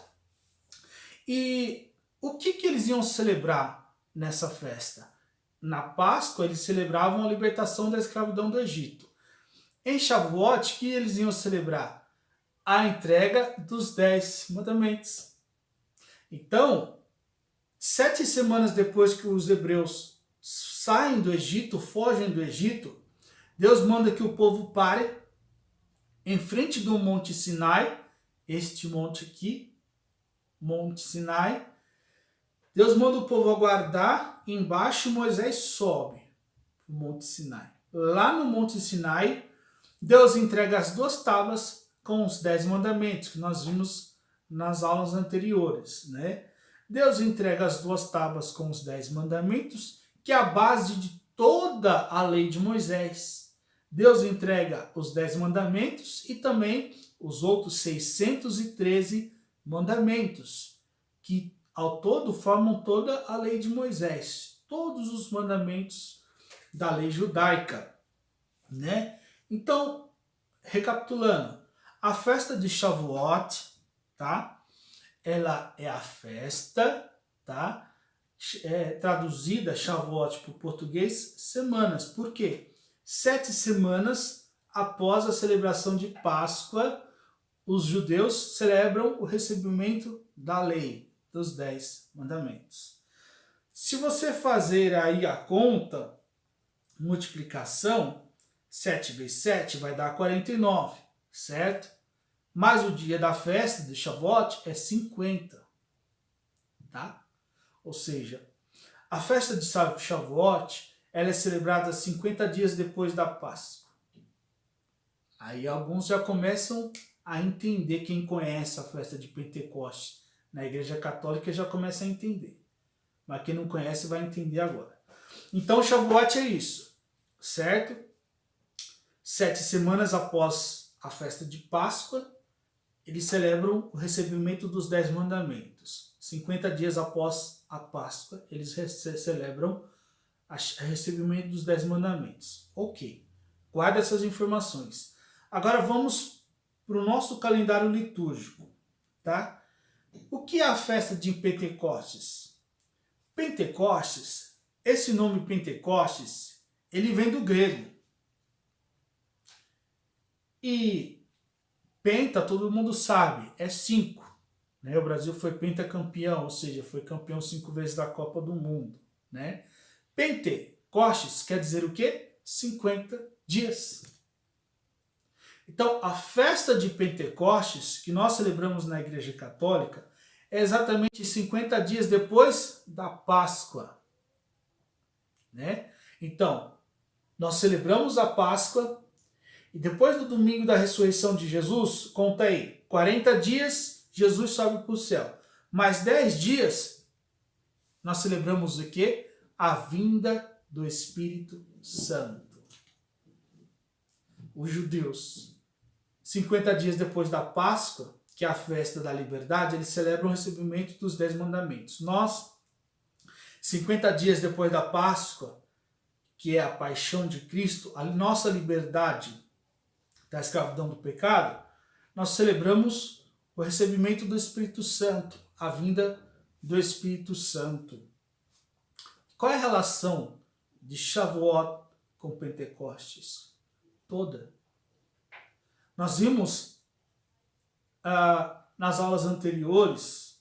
Speaker 6: E o que eles iam celebrar nessa festa? Na Páscoa, eles celebravam a libertação da escravidão do Egito. Em Shavuot, o que eles iam celebrar? A entrega dos 10 mandamentos. Então, 7 semanas depois que os hebreus saem do Egito, fogem do Egito, Deus manda que o povo pare em frente do Monte Sinai, este monte aqui, Monte Sinai. Deus manda o povo aguardar, embaixo Moisés sobe o Monte Sinai. Lá no Monte Sinai, Deus entrega as 2 tábuas com os 10 mandamentos, que nós vimos nas aulas anteriores, né? Deus entrega as 2 tábuas com os 10 mandamentos, que é a base de toda a lei de Moisés. Deus entrega os 10 mandamentos e também os outros 613 mandamentos, que ao todo formam toda a lei de Moisés, todos os mandamentos da lei judaica, né? Então, recapitulando, a festa de Shavuot, tá? Ela é a festa, tá? Traduzida, Shavuot, para o português, semanas. Por quê? 7 semanas após a celebração de Páscoa, os judeus celebram o recebimento da lei, dos 10 mandamentos. Se você fazer aí a conta, multiplicação, 7 vezes 7 vai dar 49, certo? Mas o dia da festa de Shavuot é 50, tá? Ou seja, a festa de Shavuot, ela é celebrada 50 dias depois da Páscoa. Aí alguns já começam a entender, quem conhece a festa de Pentecostes na Igreja Católica já começa a entender. Mas quem não conhece vai entender agora. Então Shavuot é isso, certo? 7 semanas após a festa de Páscoa, eles celebram o recebimento dos 10 mandamentos. 50 dias após a Páscoa, eles celebram o recebimento dos 10 mandamentos. Ok, guarda essas informações. Agora vamos para o nosso calendário litúrgico, tá? O que é a festa de Pentecostes? Pentecostes, esse nome Pentecostes, ele vem do grego. E penta, todo mundo sabe, é 5. Né? O Brasil foi pentacampeão, ou seja, foi campeão 5 vezes da Copa do Mundo. Né? Pentecostes quer dizer o quê? 50 dias. Então, a festa de Pentecostes, que nós celebramos na Igreja Católica, é exatamente 50 dias depois da Páscoa. Né? Então, nós celebramos a Páscoa, e depois do domingo da ressurreição de Jesus, conta aí, 40 dias, Jesus sobe para o céu. Mais 10 dias, nós celebramos o quê? A vinda do Espírito Santo. Os judeus, 50 dias depois da Páscoa, que é a festa da liberdade, eles celebram o recebimento dos 10 mandamentos. Nós, 50 dias depois da Páscoa, que é a paixão de Cristo, a nossa liberdade da escravidão do pecado, nós celebramos o recebimento do Espírito Santo, a vinda do Espírito Santo. Qual é a relação de Shavuot com Pentecostes? Toda. Nós vimos nas aulas anteriores,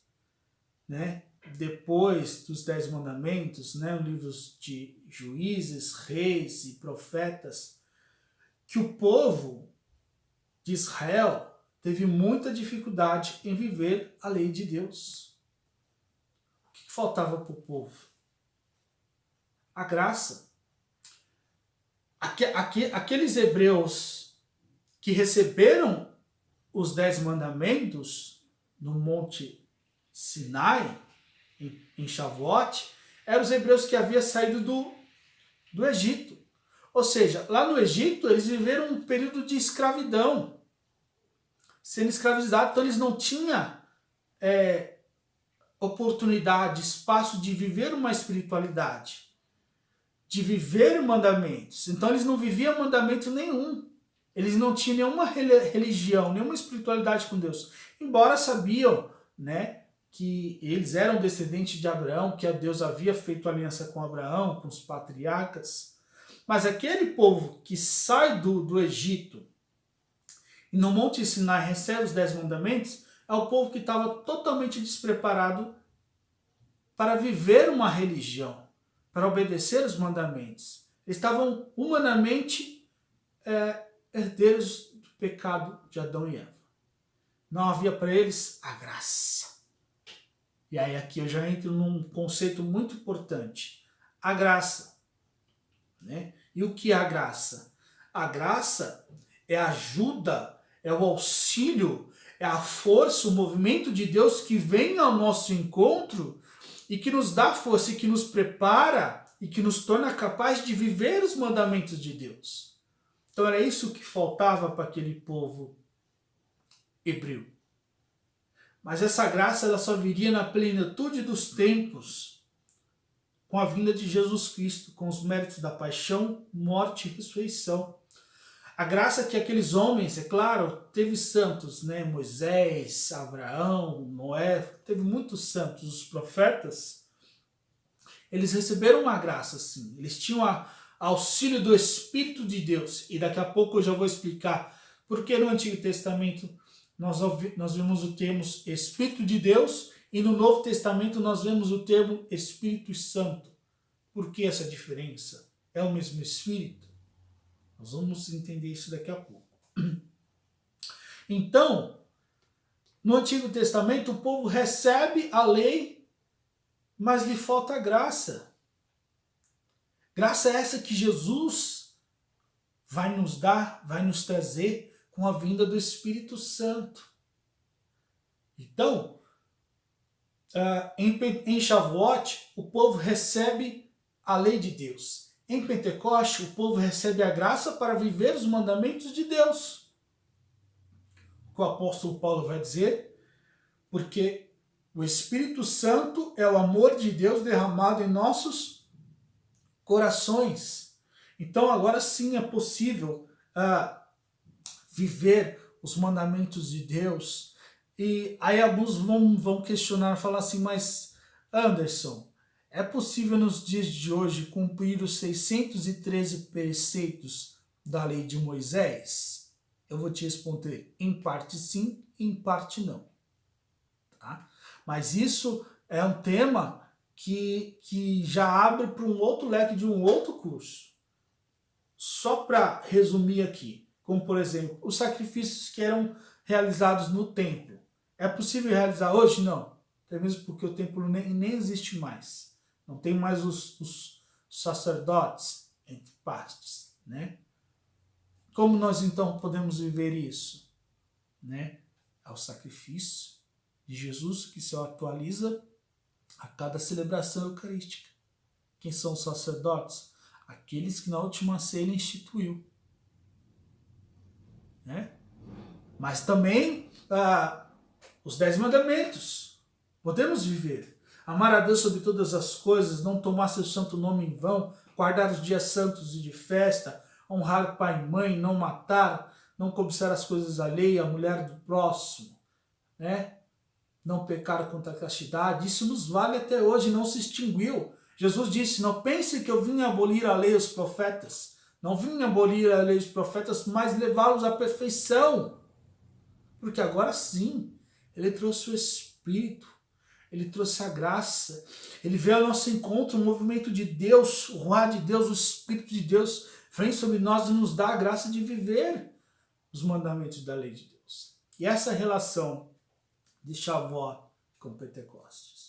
Speaker 6: né, depois dos 10 mandamentos, né, livros de Juízes, Reis e Profetas, que o povo de Israel teve muita dificuldade em viver a lei de Deus. O que faltava para o povo? A graça. Aqueles hebreus que receberam os 10 mandamentos no Monte Sinai, em Shavuot, eram os hebreus que haviam saído do Egito. Ou seja, lá no Egito eles viveram um período de escravidão, sendo escravizados, então eles não tinham oportunidade, espaço de viver uma espiritualidade, de viver mandamentos. Então eles não viviam mandamento nenhum. Eles não tinham nenhuma religião, nenhuma espiritualidade com Deus. Embora sabiam, né, que eles eram descendentes de Abraão, que Deus havia feito aliança com Abraão, com os patriarcas. Mas aquele povo que sai do Egito e no Monte Sinai recebe os 10 mandamentos, é o povo que estava totalmente despreparado para viver uma religião, para obedecer os mandamentos. Eles estavam humanamente herdeiros do pecado de Adão e Eva. Não havia para eles a graça. E aí aqui eu já entro num conceito muito importante. A graça. Né? E o que é a graça? A graça é a ajuda, é o auxílio, é a força, o movimento de Deus que vem ao nosso encontro e que nos dá força e que nos prepara e que nos torna capazes de viver os mandamentos de Deus. Então era isso que faltava para aquele povo hebreu. Mas essa graça ela só viria na plenitude dos tempos, com a vinda de Jesus Cristo, com os méritos da paixão, morte e ressurreição. A graça que aqueles homens, é claro, teve santos, né? Moisés, Abraão, Noé, teve muitos santos, os profetas, eles receberam uma graça, sim. Eles tinham auxílio do Espírito de Deus. E daqui a pouco eu já vou explicar por que no Antigo Testamento nós vemos o termo Espírito de Deus e no Novo Testamento nós vemos o termo Espírito Santo. Por que essa diferença? É o mesmo Espírito? Nós vamos entender isso daqui a pouco. Então, no Antigo Testamento, o povo recebe a lei, mas lhe falta a graça. Graça é essa que Jesus vai nos dar, vai nos trazer com a vinda do Espírito Santo. Então, em Shavuot, o povo recebe a lei de Deus. Em Pentecoste, o povo recebe a graça para viver os mandamentos de Deus. O que o apóstolo Paulo vai dizer? Porque o Espírito Santo é o amor de Deus derramado em nossos corações. Então agora sim é possível viver os mandamentos de Deus. E aí alguns vão questionar, falar assim, mas Anderson, é possível nos dias de hoje cumprir os 613 preceitos da lei de Moisés? Eu vou te responder em parte sim, em parte não. Tá? Mas isso é um tema que já abre para um outro leque de um outro curso. Só para resumir aqui, como por exemplo, os sacrifícios que eram realizados no templo. É possível realizar hoje? Não. Até mesmo porque o templo nem existe mais. Não tem mais os sacerdotes, entre partes, né? Como nós então podemos viver isso? Né? É o sacrifício de Jesus que se atualiza a cada celebração eucarística. Quem são os sacerdotes? Aqueles que na última ceia ele instituiu. Né? Mas também os 10 mandamentos. Podemos viver. Amar a Deus sobre todas as coisas, não tomar seu santo nome em vão, guardar os dias santos e de festa, honrar pai e mãe, não matar, não cobiçar as coisas alheias, a mulher do próximo, né? Não pecar contra a castidade. Isso nos vale até hoje, não se extinguiu. Jesus disse, não pense que eu vim abolir a lei e os profetas. Não vim abolir a lei e os profetas, mas levá-los à perfeição. Porque agora sim, ele trouxe o Espírito. Ele trouxe a graça, ele veio ao nosso encontro, o movimento de Deus, o Ruá de Deus, o Espírito de Deus vem sobre nós e nos dá a graça de viver os mandamentos da lei de Deus. E essa relação de Shavuot com Pentecostes.